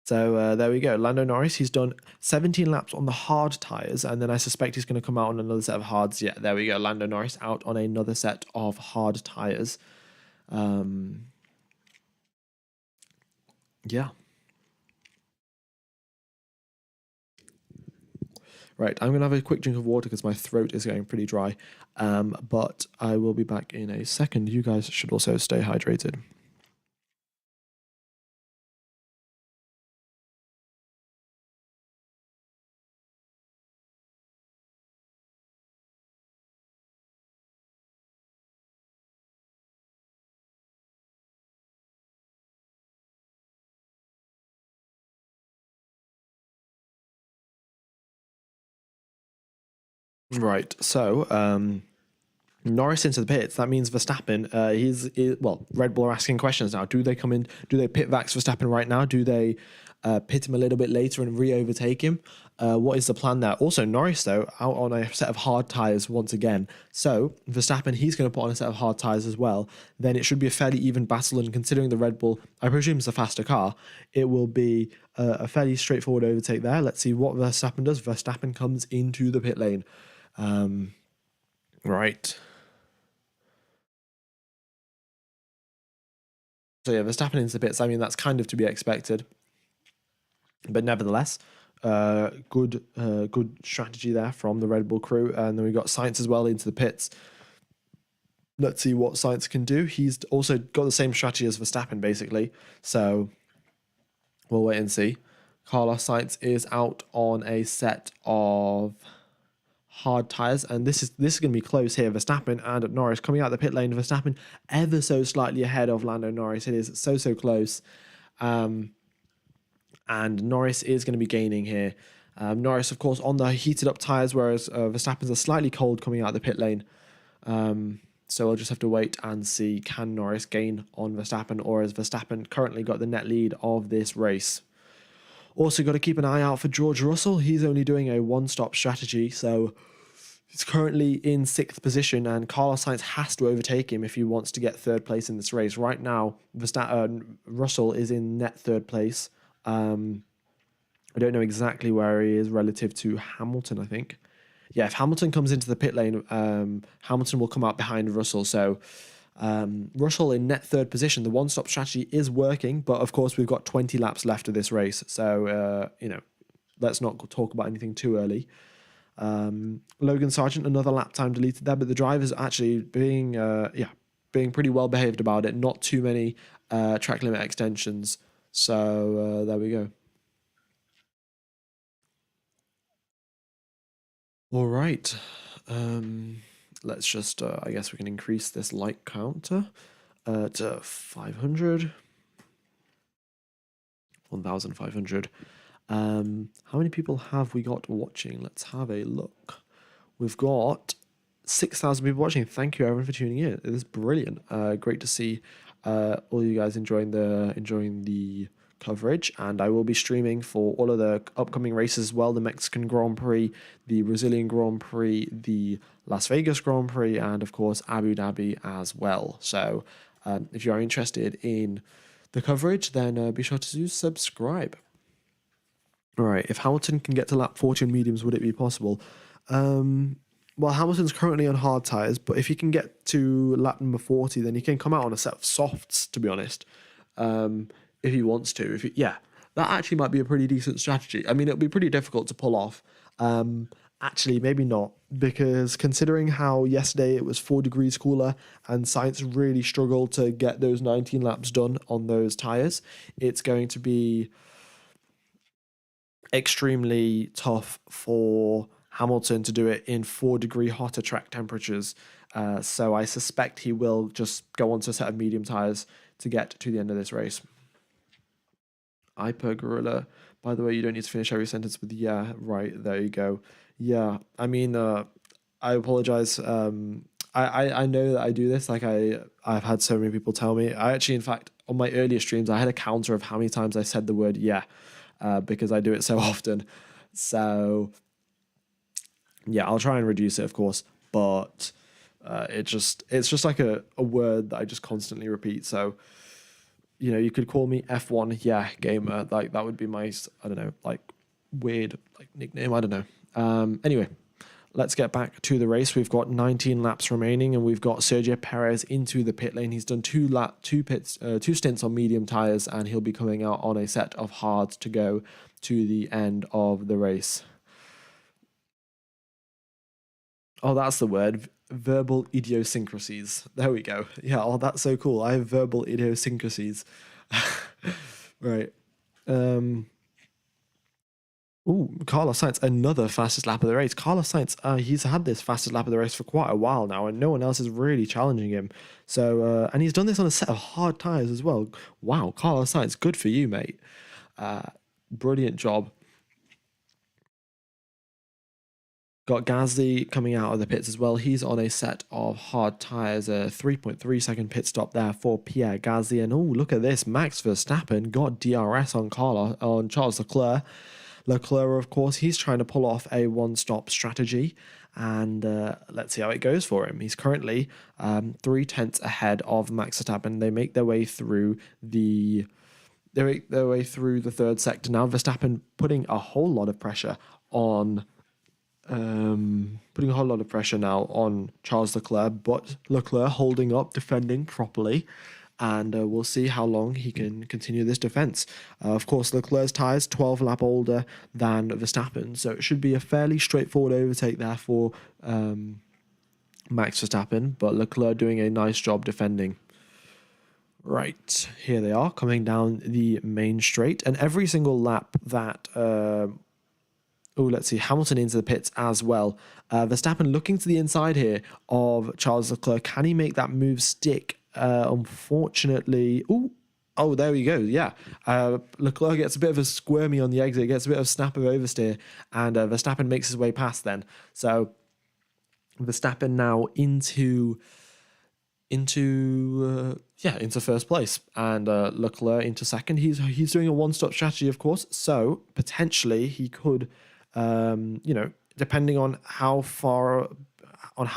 So there we go. Lando Norris, he's done 17 laps on the hard tyres, and then I suspect he's going to come out on another set of hards. Yeah, there we go. Lando Norris out on another set of hard tyres. Yeah. Right, I'm going to have a quick drink of water because my throat is getting pretty dry. But I will be back in a second. You guys should also stay hydrated. Right, so Norris into the pits. That means Verstappen. Red Bull are asking questions now. Do they come in? Do they pit Max Verstappen right now? Do they pit him a little bit later and re-overtake him? What is the plan there? Also, Norris though out on a set of hard tires once again. So Verstappen, he's going to put on a set of hard tires as well. Then it should be a fairly even battle. And considering the Red Bull, I presume it's a faster car, it will be a fairly straightforward overtake there. Let's see what Verstappen does. Verstappen comes into the pit lane. Right. So yeah, Verstappen into the pits. I mean, that's kind of to be expected, but nevertheless, good strategy there from the Red Bull crew. And then we got Sainz as well into the pits. Let's see what Sainz can do. He's also got the same strategy as Verstappen, basically. So we'll wait and see. Carlos Sainz is out on a set of hard tires, and this is going to be close here. Verstappen and Norris coming out the pit lane. Verstappen ever so slightly ahead of Lando Norris. It is so close, and Norris is going to be gaining here. Norris, of course, on the heated up tires, whereas Verstappen's are slightly cold coming out the pit lane. So we'll just have to wait and see, can Norris gain on Verstappen, or has Verstappen currently got the net lead of this race? Also got to keep an eye out for George Russell. He's only doing a one-stop strategy, so he's currently in sixth position, and Carlos Sainz has to overtake him if he wants to get third place in this race. Right now, Russell is in net third place. I don't know exactly where he is relative to Hamilton, I think. Yeah, if Hamilton comes into the pit lane, Hamilton will come out behind Russell. So Russell in net third position. The one-stop strategy is working, but of course we've got 20 laps left of this race. So, let's not talk about anything too early. Logan Sargent, another lap time deleted there, but the driver's actually being pretty well behaved about it. Not too many track limit extensions. So there we go. All right. Let's just, I guess we can increase this light counter to 500. 1,500. How many people have we got watching? Let's have a look. We've got 6,000 people watching. Thank you everyone for tuning in. It is brilliant. Great to see all you guys enjoying the coverage, and I will be streaming for all of the upcoming races as well: the Mexican Grand Prix, the Brazilian Grand Prix, the Las Vegas Grand Prix, and of course Abu Dhabi as well. So if you are interested in the coverage, then be sure to subscribe. All right, if Hamilton can get to lap 40 on mediums, would it be possible? Well, Hamilton's currently on hard tyres, but if he can get to lap number 40, then he can come out on a set of softs, to be honest, if he wants to. That actually might be a pretty decent strategy. I mean, it'll be pretty difficult to pull off. Actually, maybe not, because considering how yesterday it was 4 degrees cooler and Sainz really struggled to get those 19 laps done on those tyres, it's going to be extremely tough for Hamilton to do it in 4-degree hotter track temperatures. So I suspect he will just go onto a set of medium tyres to get to the end of this race. Iper Gorilla, by the way, you don't need to finish every sentence with yeah, right, there you go. Yeah, I mean, I apologize. I know that I do this. Like I've had so many people tell me. I actually, in fact, on my earlier streams, I had a counter of how many times I said the word yeah, because I do it so often. So yeah, I'll try and reduce it, of course, but it's just like a word that I just constantly repeat. So, you could call me F1 yeah gamer. Like that would be my, I don't know, like weird like nickname. I don't know. Anyway, let's get back to the race. We've got 19 laps remaining, and we've got Sergio Perez into the pit lane. He's done two stints on medium tires, and he'll be coming out on a set of hards to go to the end of the race. Oh, that's the word. Verbal idiosyncrasies. There we go. Yeah, oh, that's so cool. I have verbal idiosyncrasies. Right. Carlos Sainz, another fastest lap of the race. Carlos Sainz, he's had this fastest lap of the race for quite a while now, and no one else is really challenging him. So, and he's done this on a set of hard tyres as well. Wow, Carlos Sainz, good for you, mate. Brilliant job. Got Gasly coming out of the pits as well. He's on a set of hard tyres, a 3.3 second pit stop there for Pierre Gasly. And oh, look at this. Max Verstappen got DRS on Charles Leclerc. Leclerc, of course, he's trying to pull off a one-stop strategy. And let's see how it goes for him. He's currently 0.3 ahead of Max Verstappen. They make their way through the third sector now. Verstappen putting a whole lot of pressure on Charles Leclerc, but Leclerc holding up, defending properly, and we'll see how long he can continue this defense. Of course, Leclerc's tyres 12 lap older than Verstappen, so it should be a fairly straightforward overtake there for Max Verstappen, but Leclerc doing a nice job defending. Right, here they are coming down the main straight, and every single lap that let's see, Hamilton into the pits as well. Verstappen looking to the inside here of Charles Leclerc. Can he make that move stick? Unfortunately, there we go. Yeah, Leclerc gets a bit of a squirmy on the exit, gets a bit of snap of oversteer, and Verstappen makes his way past then. So Verstappen now into into first place, and Leclerc into second. He's doing a one-stop strategy, of course, so potentially he could, depending on how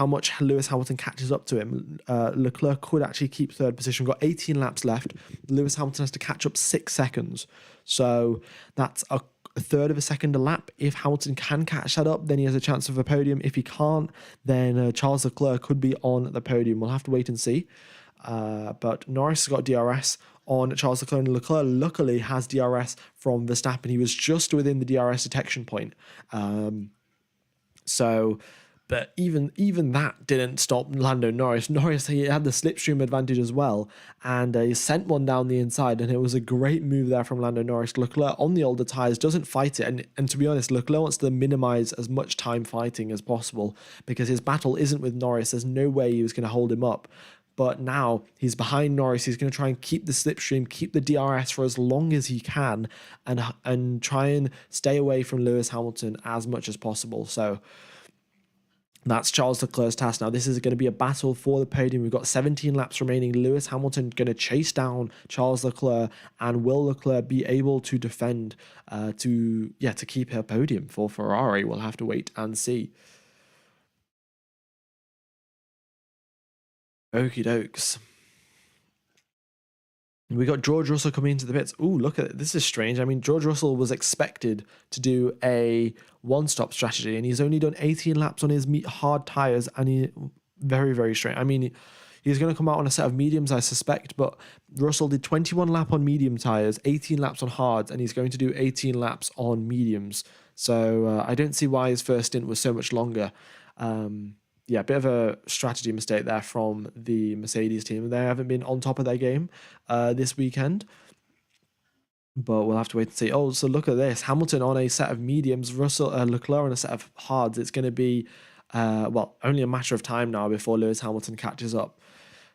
much Lewis Hamilton catches up to him, Leclerc could actually keep third position. We've got 18 laps left. Lewis Hamilton has to catch up 6 seconds, so that's a third of a second a lap. If Hamilton can catch that up, then he has a chance of a podium. If he can't, then Charles Leclerc could be on the podium. We'll have to wait and see. But Norris has got DRS on Charles Leclerc, and Leclerc luckily has DRS from Verstappen. He was just within the DRS detection point. But even that didn't stop Lando Norris. Norris, he had the slipstream advantage as well, and he sent one down the inside, and it was a great move there from Lando Norris. Leclerc on the older tyres doesn't fight it, and to be honest, Leclerc wants to minimise as much time fighting as possible because his battle isn't with Norris. There's no way he was going to hold him up. But now he's behind Norris. He's going to try and keep the slipstream, keep the DRS for as long as he can, and try and stay away from Lewis Hamilton as much as possible. So that's Charles Leclerc's task. Now, this is going to be a battle for the podium. We've got 17 laps remaining. Lewis Hamilton going to chase down Charles Leclerc, and will Leclerc be able to defend to keep her podium for Ferrari? We'll have to wait and see. Okie dokes. We got George Russell coming into the pits. Ooh, look at it. This is strange. I mean, George Russell was expected to do a one-stop strategy, and he's only done 18 laps on his hard tyres, and he very, very strange. I mean, he's going to come out on a set of mediums, I suspect, but Russell did 21 laps on medium tyres, 18 laps on hards, and he's going to do 18 laps on mediums. So I don't see why his first stint was so much longer. A bit of a strategy mistake there from the Mercedes team. They haven't been on top of their game this weekend, but we'll have to wait and see. Oh, so look at this. Hamilton on a set of mediums, Leclerc on a set of hards. It's going to be, only a matter of time now before Lewis Hamilton catches up.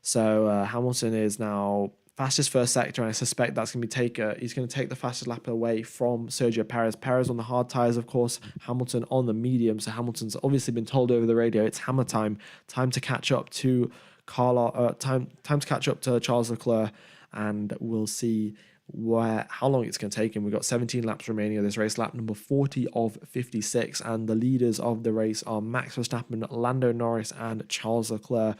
So Hamilton is now fastest first sector, and I suspect that's going to be he's going to take the fastest lap away from Sergio Perez. Perez on the hard tyres, of course, Hamilton on the medium. So Hamilton's obviously been told over the radio, it's hammer time to catch up to time to catch up to Charles Leclerc, and we'll see how long it's going to take him. We've got 17 laps remaining of this race, lap number 40 of 56, and the leaders of the race are Max Verstappen, Lando Norris, and Charles Leclerc.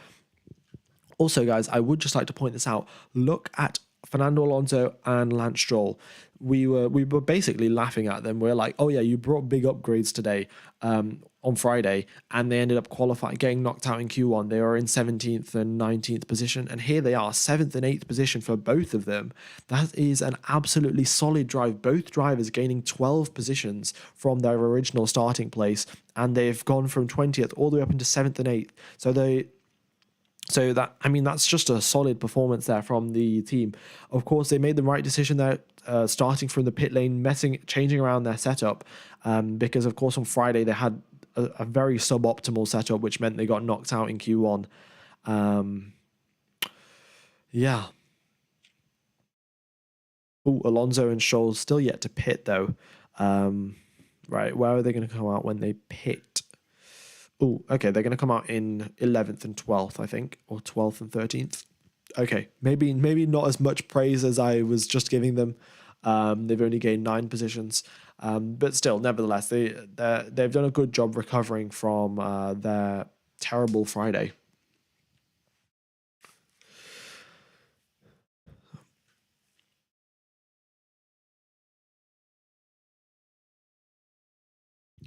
Also, guys, I would just like to point this out. Look at Fernando Alonso and Lance Stroll. We were basically laughing at them. We're like, oh yeah, you brought big upgrades today on Friday, and they ended up getting knocked out in Q1. They were in 17th and 19th position, and here they are, 7th and 8th position for both of them. That is an absolutely solid drive. Both drivers gaining 12 positions from their original starting place, and they've gone from 20th all the way up into 7th and 8th. So that's just a solid performance there from the team. Of course, they made the right decision there, starting from the pit lane, changing around their setup, because of course on Friday they had a very suboptimal setup, which meant they got knocked out in Q1. Alonso and Stroll still yet to pit though. Right, where are they going to come out when they pit? Oh, okay, they're going to come out in 11th and 12th, I think, or 12th and 13th. Okay, maybe not as much praise as I was just giving them. They've only gained 9 positions, but still, nevertheless, they've done a good job recovering from their terrible Friday.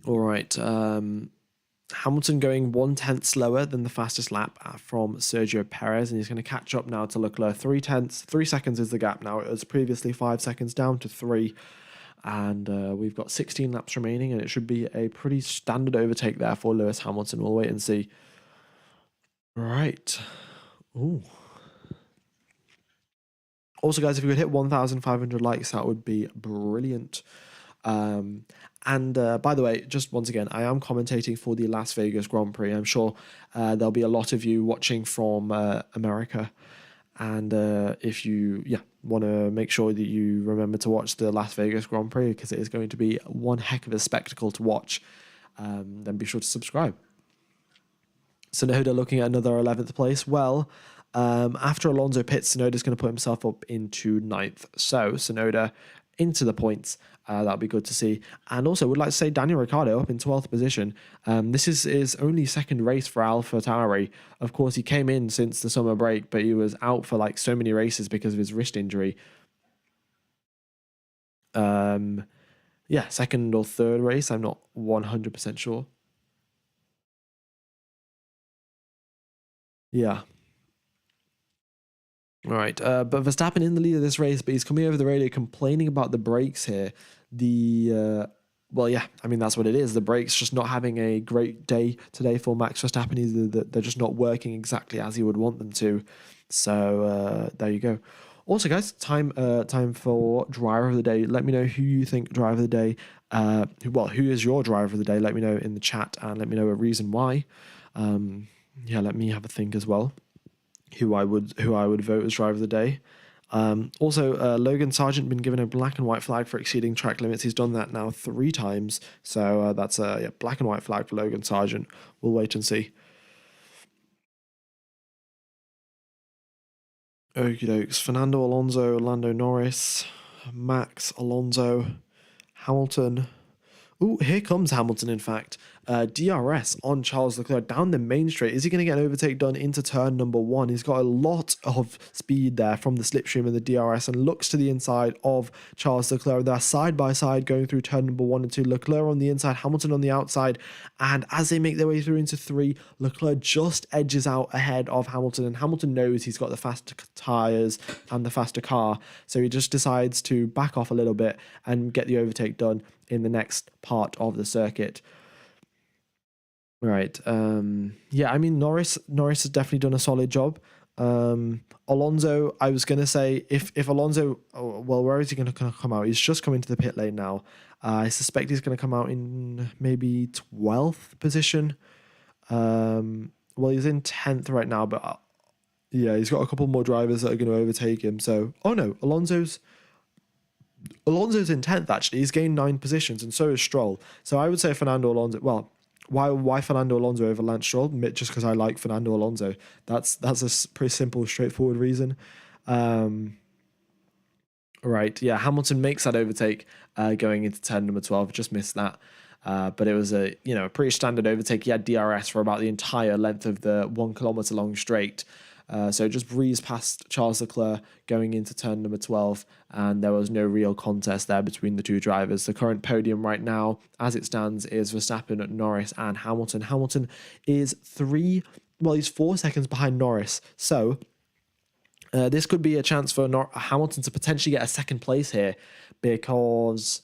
All right. Hamilton going 1/10 slower than the fastest lap from Sergio Perez, and he's going to catch up now to Leclerc. 3 seconds is the gap now. It was previously 5 seconds, down to 3, and we've got 16 laps remaining, and it should be a pretty standard overtake there for Lewis Hamilton. We'll wait and see. Right. Ooh. Also, guys, if you could hit 1,500 likes, that would be brilliant. And by the way, just once again, I am commentating for the Las Vegas Grand Prix. I'm sure there'll be a lot of you watching from America. And if you want to make sure that you remember to watch the Las Vegas Grand Prix, because it is going to be one heck of a spectacle to watch, then be sure to subscribe. Sonoda looking at another 11th place. Well, After Alonso pits, Tsunoda's going to put himself up into ninth. So Tsunoda into the points. That'll be good to see. And also, would like to say Daniel Ricciardo up in 12th position. This is his only second race for AlphaTauri. Of course, he came in since the summer break, but he was out for like so many races because of his wrist injury. Yeah, second or third race. I'm not 100% sure. Yeah. All right, but Verstappen in the lead of this race, but he's coming over the radio complaining about the brakes here. Well, yeah, I mean that's what it is. The brakes just not having a great day today for Max Verstappen. They're just not working exactly as he would want them to. So there you go. Also, guys, time for driver of the day. Let me know who you think driver of the day. Who is your driver of the day? Let me know in the chat and let me know a reason why. Yeah, let me have a think as well who I would vote as driver of the day. Also, Logan Sargent been given a black and white flag for exceeding track limits. He's done that now 3 times, so that's a black and white flag for Logan Sargent. We'll wait and see. Okie dokes. Fernando Alonso, Lando Norris, Max Alonso, Hamilton. Ooh, here comes Hamilton, in fact. DRS on Charles Leclerc down the main straight. Is he going to get an overtake done into turn number 1? He's got a lot of speed there from the slipstream and the DRS and looks to the inside of Charles Leclerc. They're side by side going through turn number 1 and 2. Leclerc on the inside, Hamilton on the outside. And as they make their way through into 3, Leclerc just edges out ahead of Hamilton. And Hamilton knows he's got the faster tyres and the faster car. So he just decides to back off a little bit and get the overtake done in the next part of the circuit. Right. Yeah, I mean Norris has definitely done a solid job. Alonso, I was gonna say if Alonso, where is he gonna come out? He's just coming to the pit lane now. I suspect he's gonna come out in maybe 12th position. Well, he's in 10th right now, but yeah, he's got a couple more drivers that are going to overtake him. So, oh no, Alonso's in 10th actually. He's gained 9 positions, and so is Stroll. So I would say Fernando Alonso. Well, why Fernando Alonso over Lance Stroll? Just because I like Fernando Alonso. That's a pretty simple, straightforward reason. Right, yeah. Hamilton makes that overtake going into turn number 12. Just missed that. But it was a pretty standard overtake. He had DRS for about the entire length of the 1 kilometer long straight. So just breezed past Charles Leclerc going into turn number 12, and there was no real contest there between the two drivers. The current podium right now, as it stands, is Verstappen, Norris, and Hamilton. Hamilton is he's 4 seconds behind Norris. So this could be a chance for Hamilton to potentially get a second place here because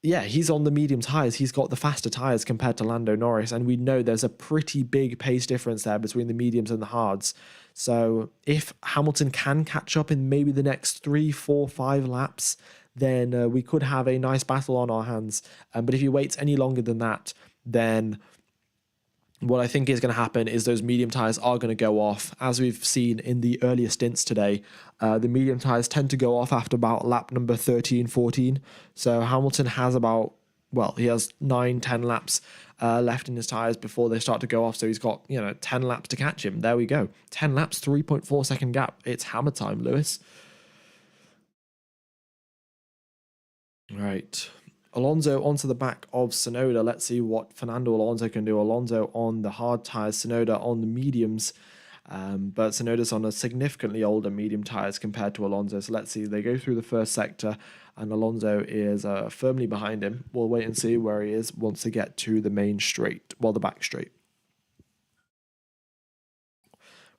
yeah, he's on the medium tyres. He's got the faster tyres compared to Lando Norris, and we know there's a pretty big pace difference there between the mediums and the hards. So if Hamilton can catch up in maybe the next 3, 4, 5 laps, then we could have a nice battle on our hands. But if he waits any longer than that, then what I think is going to happen is those medium tyres are going to go off. As we've seen in the earlier stints today, the medium tyres tend to go off after about lap number 13, 14. So Hamilton has he has 9, 10 laps left in his tyres before they start to go off. So he's got, 10 laps to catch him. There we go. 10 laps, 3.4 second gap. It's hammer time, Lewis. Right. Alonso onto the back of Tsunoda. Let's see what Fernando Alonso can do. Alonso on the hard tyres, Tsunoda on the mediums. But Tsunoda's on a significantly older medium tyres compared to Alonso. So let's see. They go through the first sector, and Alonso is firmly behind him. We'll wait and see where he is once they get to the main straight, the back straight.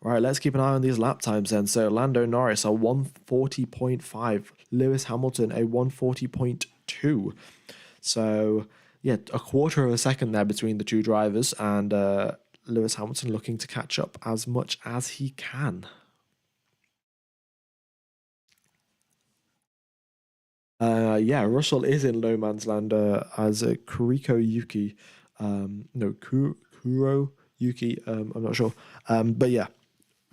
Right, let's keep an eye on these lap times then. So Lando Norris a 140.5, Lewis Hamilton a 140.2. So yeah, a quarter of a second there between the two drivers, and Lewis Hamilton looking to catch up as much as he can. Russell is in no man's land as Kuriko Yuki. Kuro Yuki. I'm not sure. But yeah,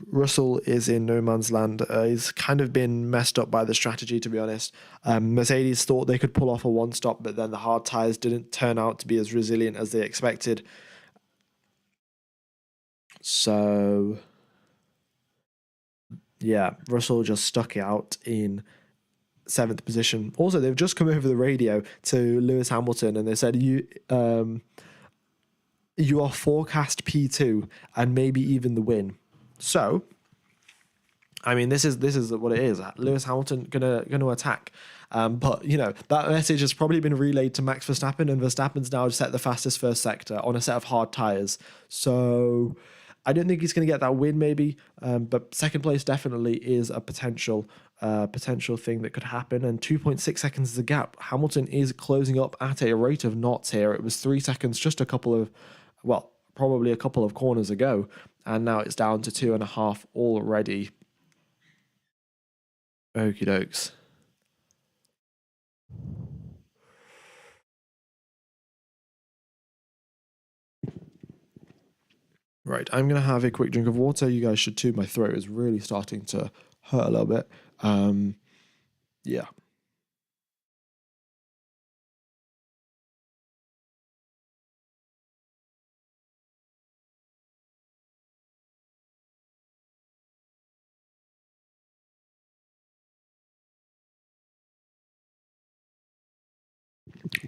Russell is in no man's land. He's kind of been messed up by the strategy, to be honest. Mercedes thought they could pull off a one-stop, but then the hard tyres didn't turn out to be as resilient as they expected. So Yeah, Russell just stuck it out in seventh position. Also, they've just come over the radio to Lewis Hamilton and they said you are forecast P2 and maybe even the win. So, I mean, this is what it is. Lewis Hamilton gonna attack, but you know that message has probably been relayed to Max Verstappen, and Verstappen's now set the fastest first sector on a set of hard tires. So I don't think he's gonna get that win, maybe, but second place definitely is a potential thing that could happen. And 2.6 seconds is the gap. Hamilton is closing up at a rate of knots here. It was 3 seconds just a couple of, well, probably a couple of corners ago, and now it's down to 2.5 already. Okie dokes. Right, I'm going to have a quick drink of water. You guys should too. My throat is really starting to hurt a little bit. Yeah.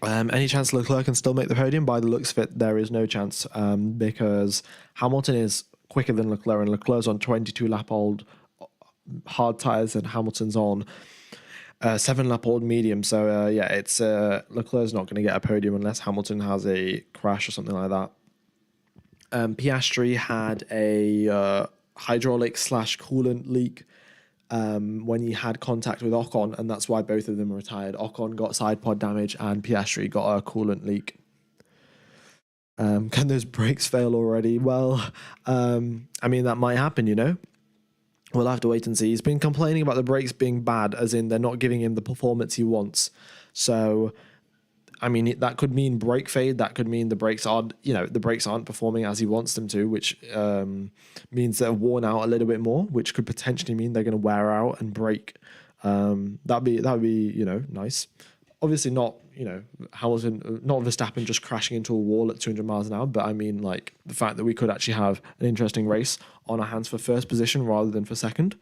Any chance Leclerc can still make the podium? By the looks of it, there is no chance because Hamilton is quicker than Leclerc, and Leclerc's on 22 lap old hard tires, and Hamilton's on 7 lap old medium. So yeah, it's Leclerc's not going to get a podium unless Hamilton has a crash or something like that. Piastri had a hydraulic / coolant leak when he had contact with Ocon, and that's why both of them were retired. Ocon got side pod damage, and Piastri got a coolant leak. Can those brakes fail already? Well, I mean, that might happen, you know? We'll have to wait and see. He's been complaining about the brakes being bad, as in they're not giving him the performance he wants. So, I mean, that could mean brake fade. That could mean the brakes aren't performing as he wants them to, which means they're worn out a little bit more, which could potentially mean they're going to wear out and break. That'd be nice. Obviously not, Hamilton, not Verstappen just crashing into a wall at 200 miles an hour, but I mean, like, the fact that we could actually have an interesting race on our hands for first position rather than for second.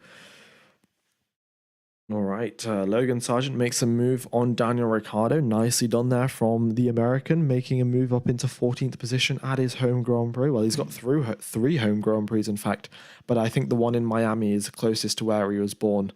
All right, Logan Sargent makes a move on Daniel Ricciardo. Nicely done there from the American, making a move up into 14th position at his home Grand Prix. Well, he's got through 3 home Grand Prix, in fact, but I think the one in Miami is closest to where he was born.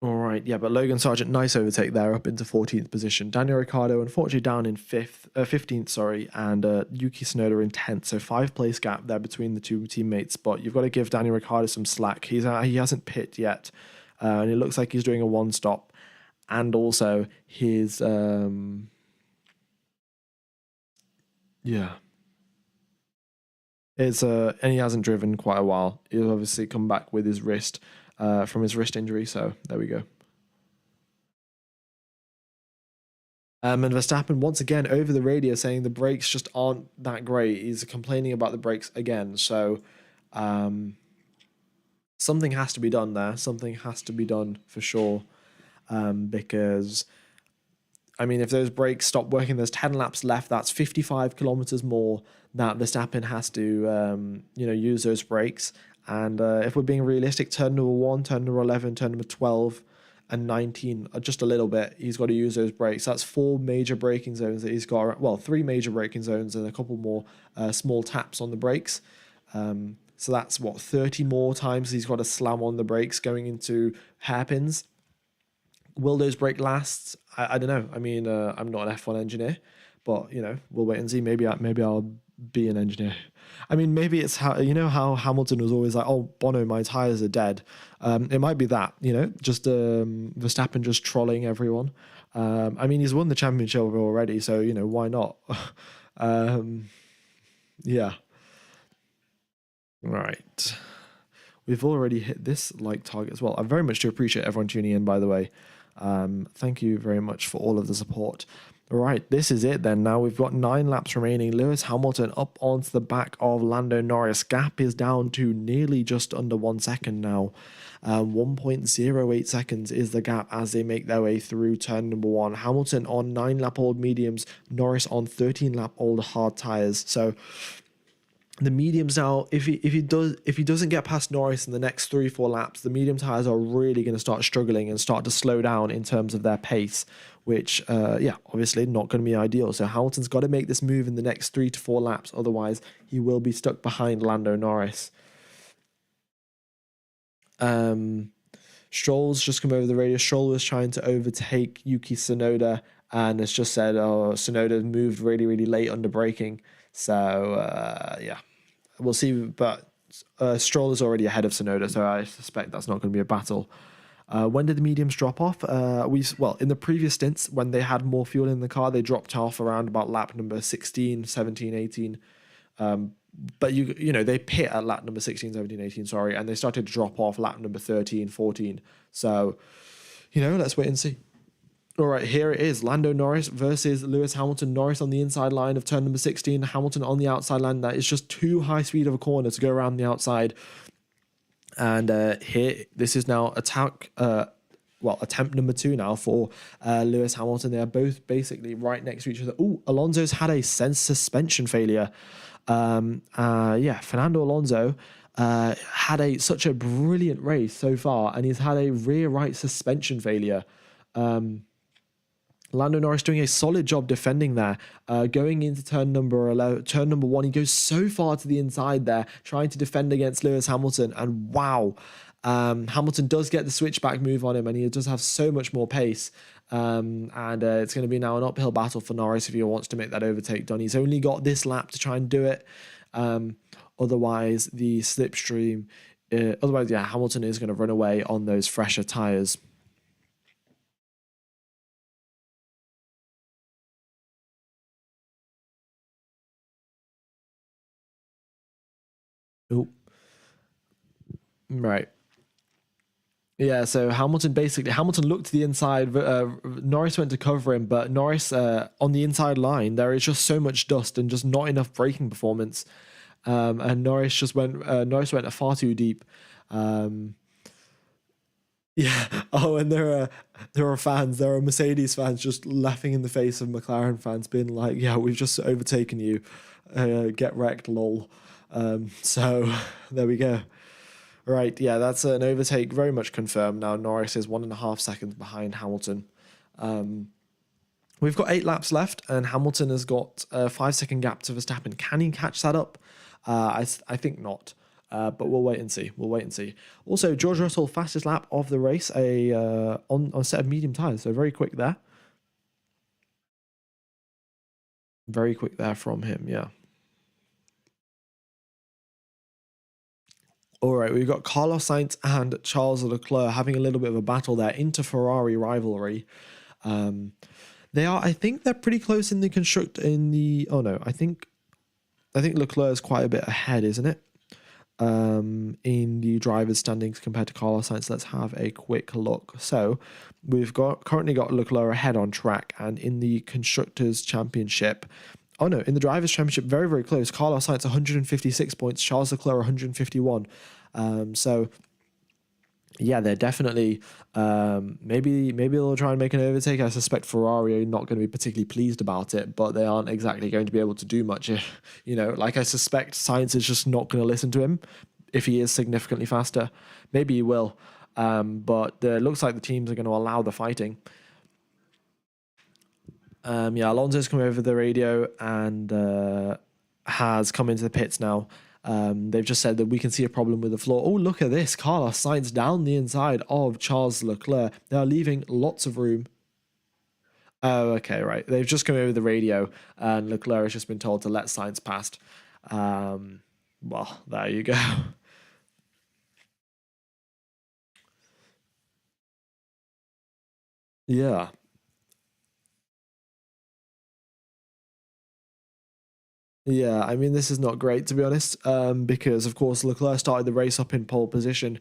All right, yeah, but Logan Sargent, nice overtake there, up into 14th position. Daniel Ricciardo, unfortunately, down in 15th, sorry, and Yuki Tsunoda in 10th. So 5-place gap there between the two teammates. But you've got to give Daniel Ricciardo some slack. He hasn't pit yet, and it looks like he's doing a one-stop. And also his yeah, it's and he hasn't driven quite a while. He'll obviously come back with his wrist from his wrist injury. So there we go. And Verstappen once again over the radio saying the brakes just aren't that great. He's complaining about the brakes again. So something has to be done there. Something has to be done for sure. Because, I mean, if those brakes stop working, there's 10 laps left. That's 55 kilometers more that Verstappen has to, use those brakes. And if we're being realistic, turn number 1, turn number 11, turn number 12, and 19, just a little bit, he's got to use those brakes. That's 4 major braking zones that he's got. Well, 3 major braking zones and a couple more small taps on the brakes. So that's 30 more times he's got to slam on the brakes going into hairpins. Will those brake last? I don't know. I mean, I'm not an F1 engineer, but we'll wait and see. Maybe I'll be an engineer. I mean, maybe it's how Hamilton was always like, oh, Bono, my tires are dead. It might be that, just Verstappen just trolling everyone. I mean, he's won the championship already, so why not? Yeah. Right. We've already hit this like target as well. I very much do appreciate everyone tuning in, by the way. Thank you very much for all of the support. All right, this is it then. Now we've got 9 laps remaining. Lewis Hamilton up onto the back of Lando Norris. Gap is down to nearly just under 1 second now. 1.08 seconds is the gap as they make their way through turn number 1. Hamilton on 9 lap old mediums, Norris on 13 lap old hard tires. So The mediums now, if he doesn't get past Norris in the next 3-4 laps, the medium tires are really going to start struggling and start to slow down in terms of their pace, which yeah, obviously not going to be ideal. So Hamilton's got to make this move in the next 3 to 4 laps, otherwise he will be stuck behind Lando Norris. Stroll's just come over the radio. Stroll was trying to overtake Yuki Tsunoda, and it's just said, oh, Tsunoda moved really, really late under braking. So, yeah, we'll see. But Stroll is already ahead of Tsunoda, so I suspect that's not going to be a battle. When did the mediums drop off? Well, in the previous stints, when they had more fuel in the car, they dropped off around about lap number 16, 17, 18. But you know, they pit at lap number 16, 17, 18, sorry, and they started to drop off lap number 13, 14. So, you know, let's wait and see. All right, here it is. Lando Norris versus Lewis Hamilton. Norris on the inside line of turn number 16. Hamilton on the outside line. That is just too high speed of a corner to go around the outside. And here, this is now attempt number 2 now for Lewis Hamilton. They are both basically right next to each other. Oh, Alonso's had a suspension failure. Yeah, Fernando Alonso had such a brilliant race so far, and he's had a rear right suspension failure. Lando Norris doing a solid job defending there. Going into turn number 1, he goes so far to the inside there, trying to defend against Lewis Hamilton, and wow. Hamilton does get the switchback move on him, and he does have so much more pace. And it's going to be now an uphill battle for Norris if he wants to make that overtake done. He's only got this lap to try and do it. Otherwise, the slipstream. Otherwise, yeah, Hamilton is going to run away on those fresher tyres. Oh, right. Yeah, so Hamilton looked to the inside. Norris went to cover him, but Norris on the inside line, there is just so much dust and just not enough braking performance. And Norris went far too deep. Yeah. Oh, and there are Mercedes fans just laughing in the face of McLaren fans, being like, "Yeah, we've just overtaken you. Get wrecked, lol." So there we go. Right, yeah, that's an overtake very much confirmed now. Norris is 1.5 seconds behind Hamilton. We've got 8 laps left, and Hamilton has got a 5-second gap to Verstappen. Can he catch that up? I think not, but we'll wait and see. Also, George Russell, fastest lap of the race, on a set of medium tyres, so very quick there. Very quick there from him, yeah. All right, we've got Carlos Sainz and Charles Leclerc having a little bit of a battle there, into Ferrari rivalry. I think they're pretty close in the Oh no, I think Leclerc is quite a bit ahead, isn't it? In the drivers' standings compared to Carlos Sainz. Let's have a quick look. So we've currently got Leclerc ahead on track, and in the Constructors' Championship. Oh no, in the Drivers' Championship, very, very close. Carlos Sainz 156 points, Charles Leclerc 151. So yeah, they're definitely maybe they'll try and make an overtake. I suspect Ferrari are not going to be particularly pleased about it, but they aren't exactly going to be able to do much. You know, like I suspect Sainz is just not going to listen to him if he is significantly faster. Maybe he will, but it looks like the teams are going to allow the fighting. Yeah, Alonso's come over the radio and has come into the pits now. They've just said that we can see a problem with the floor. Oh, look at this. Carlos Sainz down the inside of Charles Leclerc. They are leaving lots of room. Oh, okay, right. They've just come over the radio and Leclerc has just been told to let Sainz past. Well, there you go. Yeah. Yeah, I mean, this is not great, to be honest, because, of course, Leclerc started the race up in pole position,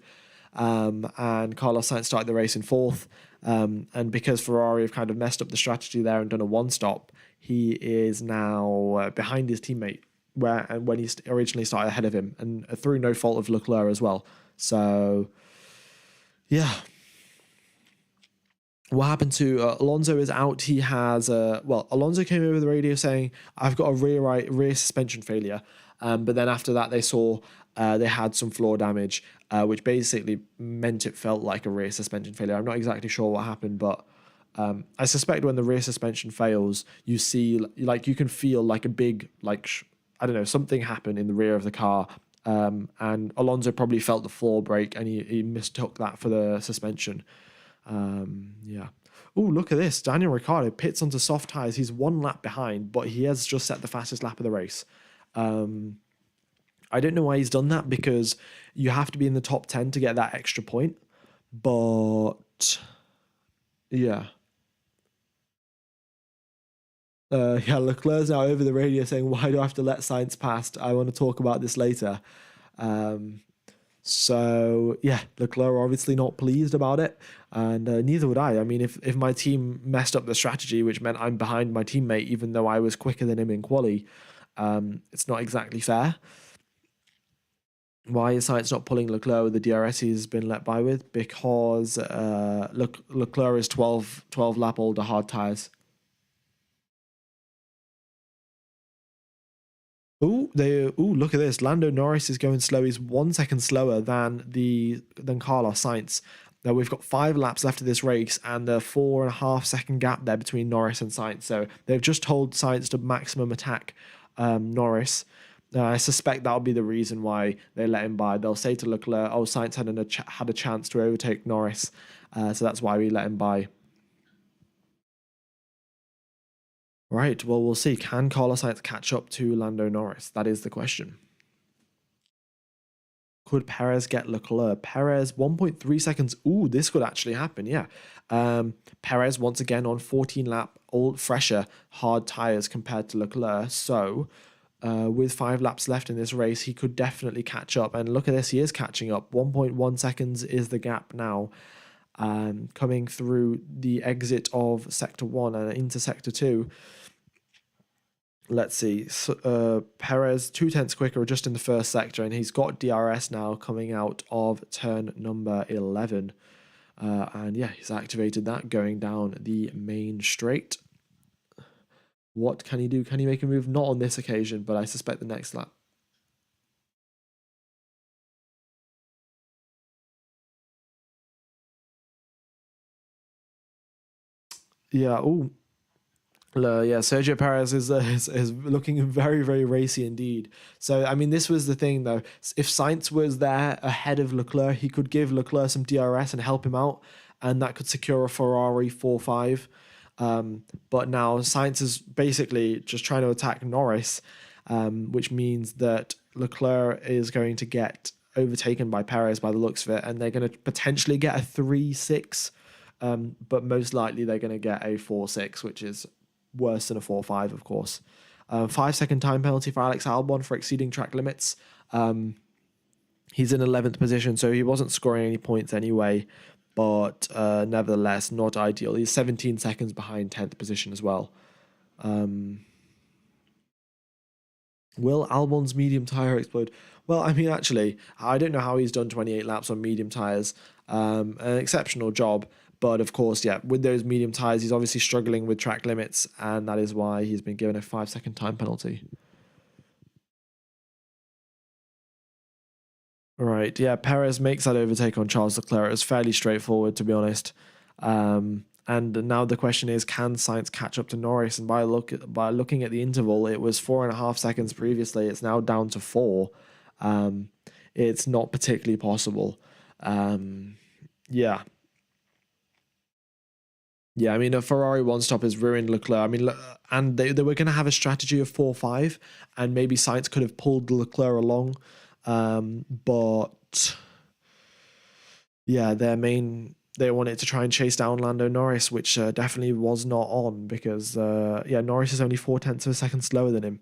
and Carlos Sainz started the race in fourth. And because Ferrari have kind of messed up the strategy there and done a one-stop, he is now behind his teammate, when he originally started ahead of him, and through no fault of Leclerc as well. So, yeah. what happened to Alonso is out. He has Alonso came over the radio saying, "I've got a rear suspension failure," but then after that they saw they had some floor damage, which basically meant it felt like a rear suspension failure. I'm not exactly sure what happened, but I suspect when the rear suspension fails, you see like you can feel like a big I don't know, something happened in the rear of the car. And Alonso probably felt the floor break, and he mistook that for the suspension. Yeah. Oh, look at this. Daniel Ricciardo pits onto soft tires. He's one lap behind, but he has just set the fastest lap of the race. I don't know why he's done that, because you have to be in the top 10 to get that extra point. But yeah. Yeah, Leclerc's now over the radio saying, "Why do I have to let Sainz past? I want to talk about this later." Um, So yeah, Leclerc obviously not pleased about it, and neither would I. I mean, if my team messed up the strategy, which meant I'm behind my teammate, even though I was quicker than him in quali, it's not exactly fair. Why is Sainz not pulling Leclerc with the DRS he's been let by with? Because Leclerc is 12 lap older hard tires. Look at this. Lando Norris is going slow. He's 1 second slower than Carlos Sainz. Now we've got 5 laps left of this race, and a 4.5 second gap there between Norris and Sainz. So they've just told Sainz to maximum attack Norris. I suspect that'll be the reason why they let him by. They'll say to Leclerc, "Oh, Sainz had a chance to overtake Norris, so that's why we let him by." Right. Well, we'll see. Can Carlos Sainz catch up to Lando Norris? That is the question. Could Perez get Leclerc? Perez 1.3 seconds. Ooh, this could actually happen. Yeah. Perez once again on 14 lap old fresher hard tires compared to Leclerc. So with 5 laps left in this race, he could definitely catch up. And look at this, he is catching up. 1.1 seconds is the gap now. Coming through the exit of sector 1 and into sector 2. Let's see. Perez 2/10 quicker just in the first sector, and he's got DRS now coming out of turn number 11. And yeah, he's activated that going down the main straight. What can he do? Can he make a move? Not on this occasion, but I suspect the next lap. Yeah. Oh, yeah, Sergio Perez is looking very, very racy indeed. So, I mean, this was the thing, though. If Sainz was there ahead of Leclerc, he could give Leclerc some DRS and help him out, and that could secure a Ferrari 4-5. But now Sainz is basically just trying to attack Norris, which means that Leclerc is going to get overtaken by Perez by the looks of it, and they're going to potentially get a 3-6, but most likely they're going to get a 4-6, which is worse than a 4-5, of course. 5 second time penalty for Alex Albon for exceeding track limits. He's in 11th position, so he wasn't scoring any points anyway, but nevertheless, not ideal. He's 17 seconds behind 10th position as well. Will Albon's medium tyre explode? Well, I mean, actually, I don't know how he's done 28 laps on medium tyres. An exceptional job. But of course, yeah, with those medium tyres, he's obviously struggling with track limits, and that is why he's been given a 5 second time penalty. Right, yeah, Perez makes that overtake on Charles Leclerc. It's fairly straightforward, to be honest. And now the question is, can Sainz catch up to Norris? And by looking at the interval, it was 4.5 seconds previously. It's now down to 4. It's not particularly possible. Yeah. Yeah, I mean, a Ferrari one stop has ruined Leclerc. I mean, and they were going to have a strategy of 4-5, and maybe Sainz could have pulled Leclerc along. But yeah, they wanted to try and chase down Lando Norris, which definitely was not on, because yeah, Norris is only 4/10 of a second slower than him.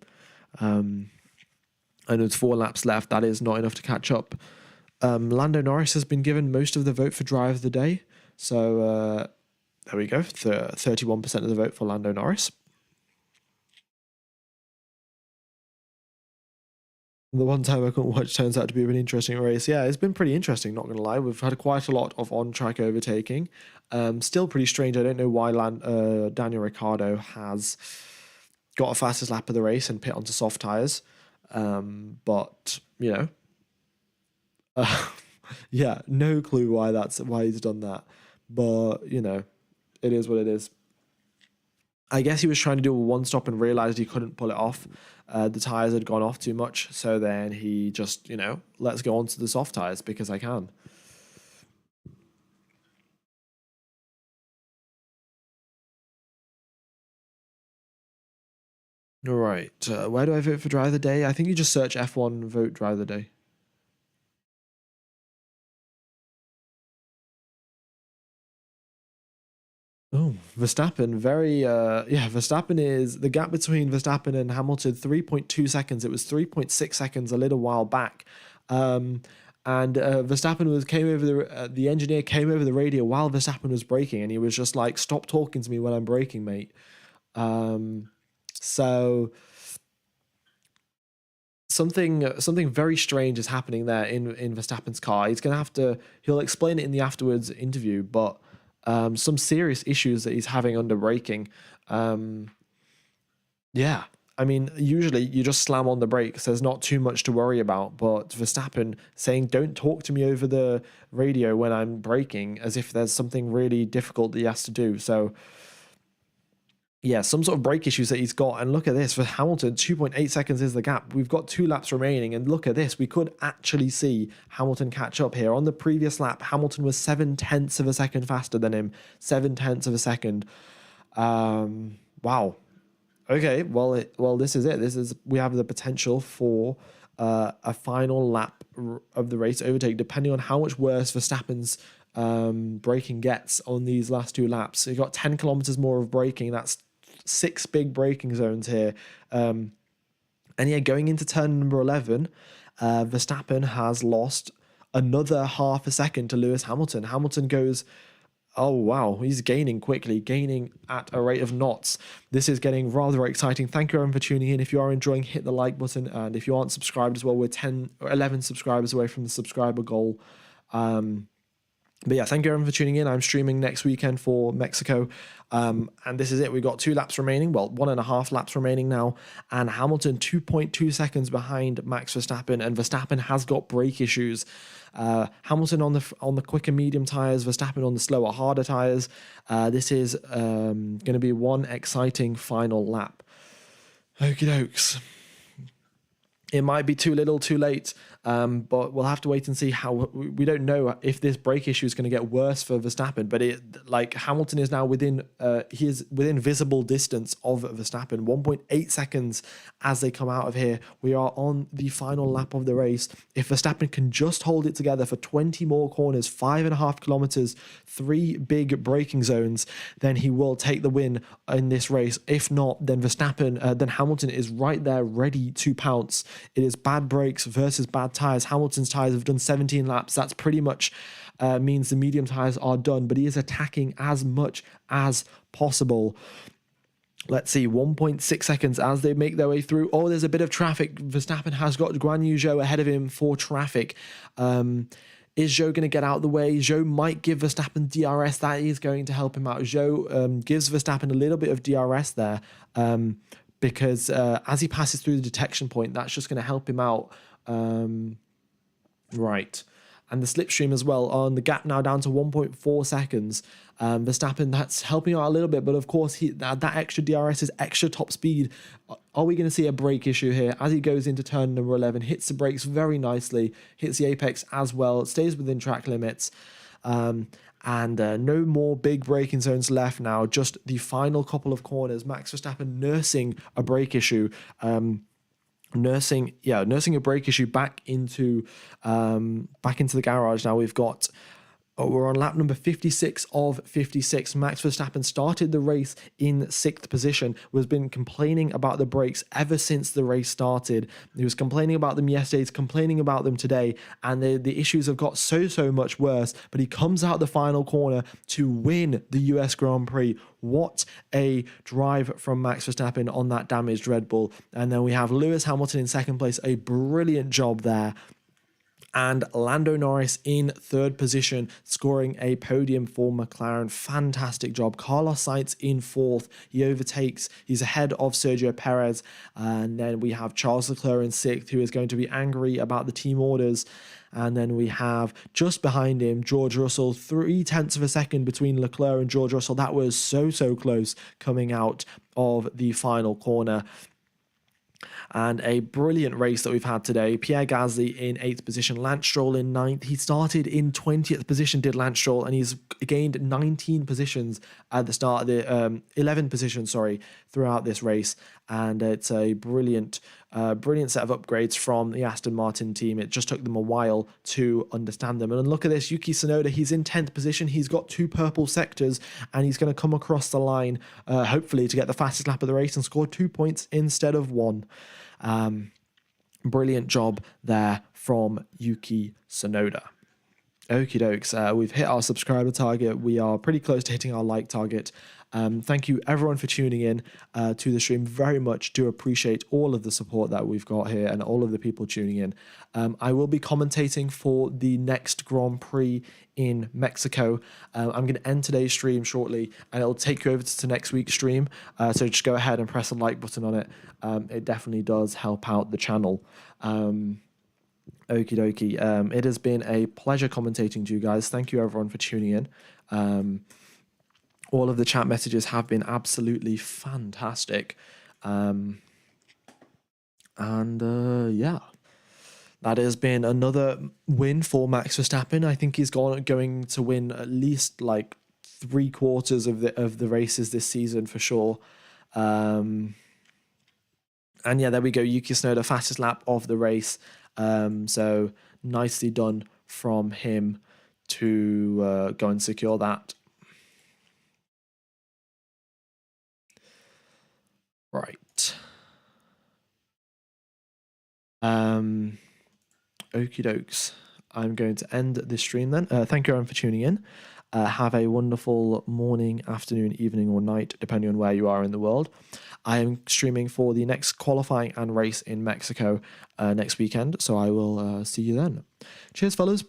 And with 4 laps left, that is not enough to catch up. Lando Norris has been given most of the vote for driver of the day. So there we go, 31% of the vote for Lando Norris. The one time I couldn't watch turns out to be an interesting race. Yeah, it's been pretty interesting, not going to lie. We've had quite a lot of on-track overtaking. Still pretty strange. I don't know why Daniel Ricciardo has got a fastest lap of the race and pit onto soft tyres. But, yeah, no clue why he's done that. But, it is what it is. I guess he was trying to do a one stop and realized he couldn't pull it off. The tires had gone off too much, so then he just, let's go on to the soft tires because I can. All right, where do I vote for driver of the day? I think you just search F1 vote driver of the day. Oh, Verstappen, Verstappen is the gap between Verstappen and Hamilton 3.2 seconds. It was 3.6 seconds a little while back. And Verstappen came over the engineer came over the radio while Verstappen was braking, and he was just like, "Stop talking to me when I'm braking, mate." So something very strange is happening there in Verstappen's car. He'll explain it in the afterwards interview, but some serious issues that he's having under braking. Yeah. I mean, usually you just slam on the brakes. There's not too much to worry about. But Verstappen saying, "Don't talk to me over the radio when I'm braking," as if there's something really difficult that he has to do. So, yeah, some sort of brake issues that he's got. And look at this for Hamilton, 2.8 seconds is the gap. We've got 2 laps remaining. And look at this. We could actually see Hamilton catch up here. On the previous lap, Hamilton was 7/10 of a second faster than him. 7/10 of a second. Wow. Okay, well, this is it. We have the potential for a final lap of the race overtake, depending on how much worse Verstappen's braking gets on these last 2 laps. So you've got 10 kilometers more of braking. That's 6 big braking zones here. And yeah, going into turn number 11, Verstappen has lost another half a second to Lewis Hamilton. Hamilton goes, oh, wow, he's gaining quickly, gaining at a rate of knots. This is getting rather exciting. Thank you everyone for tuning in. If you are enjoying, hit the like button. And if you aren't subscribed as well, we're 10 or 11 subscribers away from the subscriber goal. But yeah, thank you everyone for tuning in. I'm streaming next weekend for Mexico. And this is it. We've got 2 laps remaining. Well, 1.5 laps remaining now. And Hamilton 2.2 seconds behind Max Verstappen. And Verstappen has got brake issues. Hamilton on the quicker medium tires, Verstappen on the slower harder tires. This is going to be one exciting final lap. Okie dokes. It might be too little, too late, but we'll have to wait and see how. We don't know if this brake issue is going to get worse for Verstappen. But Hamilton is now within visible distance of Verstappen, 1.8 seconds as they come out of here. We are on the final lap of the race. If Verstappen can just hold it together for 20 more corners, 5.5 kilometers, 3 big braking zones, then he will take the win in this race. If not, then then Hamilton is right there ready to pounce. It is bad brakes versus bad tires. Hamilton's tires have done 17 laps. That's pretty much means the medium tires are done, but he is attacking as much as possible. Let's see, 1.6 seconds as they make their way through. Oh, there's a bit of traffic. Verstappen has got Guan Yu Zhou ahead of him for traffic. Is Zhou going to get out of the way? Zhou might give Verstappen DRS. That is going to help him out. Zhou gives Verstappen a little bit of DRS there. Because as he passes through the detection point, that's just going to help him out. Right. And the slipstream as well on the gap now down to 1.4 seconds. Verstappen, that's helping out a little bit, but of course that extra DRS is extra top speed. Are we going to see a brake issue here as he goes into turn number 11? Hits the brakes very nicely, hits the apex as well, stays within track limits. And no more big braking zones left now, just the final couple of corners. Max Verstappen nursing a brake issue, nursing a brake issue back into the garage. Now we've got Oh, we're on lap number 56 of 56. Max Verstappen started the race in 6th position, was been complaining about the brakes ever since the race started. He was complaining about them yesterday, he's complaining about them today, and the issues have got so much worse, but he comes out the final corner to win the US Grand Prix. What a drive from Max Verstappen on that damaged Red Bull. And then we have Lewis Hamilton in 2nd place, a brilliant job there. And Lando Norris in 3rd position, scoring a podium for McLaren. Fantastic job. Carlos Sainz in 4th. He's ahead of Sergio Perez. And then we have Charles Leclerc in 6th, who is going to be angry about the team orders. And then we have just behind him, George Russell, 0.3 of a second between Leclerc and George Russell. That was so close coming out of the final corner. And a brilliant race that we've had today. Pierre Gasly in 8th position, Lance Stroll in 9th. He started in 20th position, did Lance Stroll, and he's gained 19 positions at the start of the 11 positions, throughout this race. And it's a brilliant set of upgrades from the Aston Martin team. It just took them a while to understand them. And look at this, Yuki Tsunoda, he's in 10th position. He's got 2 purple sectors, and he's going to come across the line, hopefully, to get the fastest lap of the race and score 2 points instead of 1. Brilliant job there from Yuki Tsunoda. Okie dokes, we've hit our subscriber target. We are pretty close to hitting our like target. Thank you everyone for tuning in to the stream. Very much do appreciate all of the support that we've got here and all of the people tuning in. I will be commentating for the next Grand Prix in Mexico. I'm going to end today's stream shortly, and it'll take you over to next week's stream. So just go ahead and press the like button on it. It definitely does help out the channel. Okie dokie. It has been a pleasure commentating to you guys. Thank you everyone for tuning in. All of the chat messages have been absolutely fantastic. Yeah, that has been another win for Max Verstappen. I think he's going to win at least like 3/4 of the races this season for sure. And yeah, there we go. Yuki Tsunoda, fastest lap of the race. So nicely done from him to go and secure that. Right. Okie dokes. I'm going to end this stream then. Thank you everyone for tuning in. Have a wonderful morning, afternoon, evening, or night, depending on where you are in the world. I am streaming for the next qualifying and race in Mexico next weekend, so I will see you then. Cheers, fellas.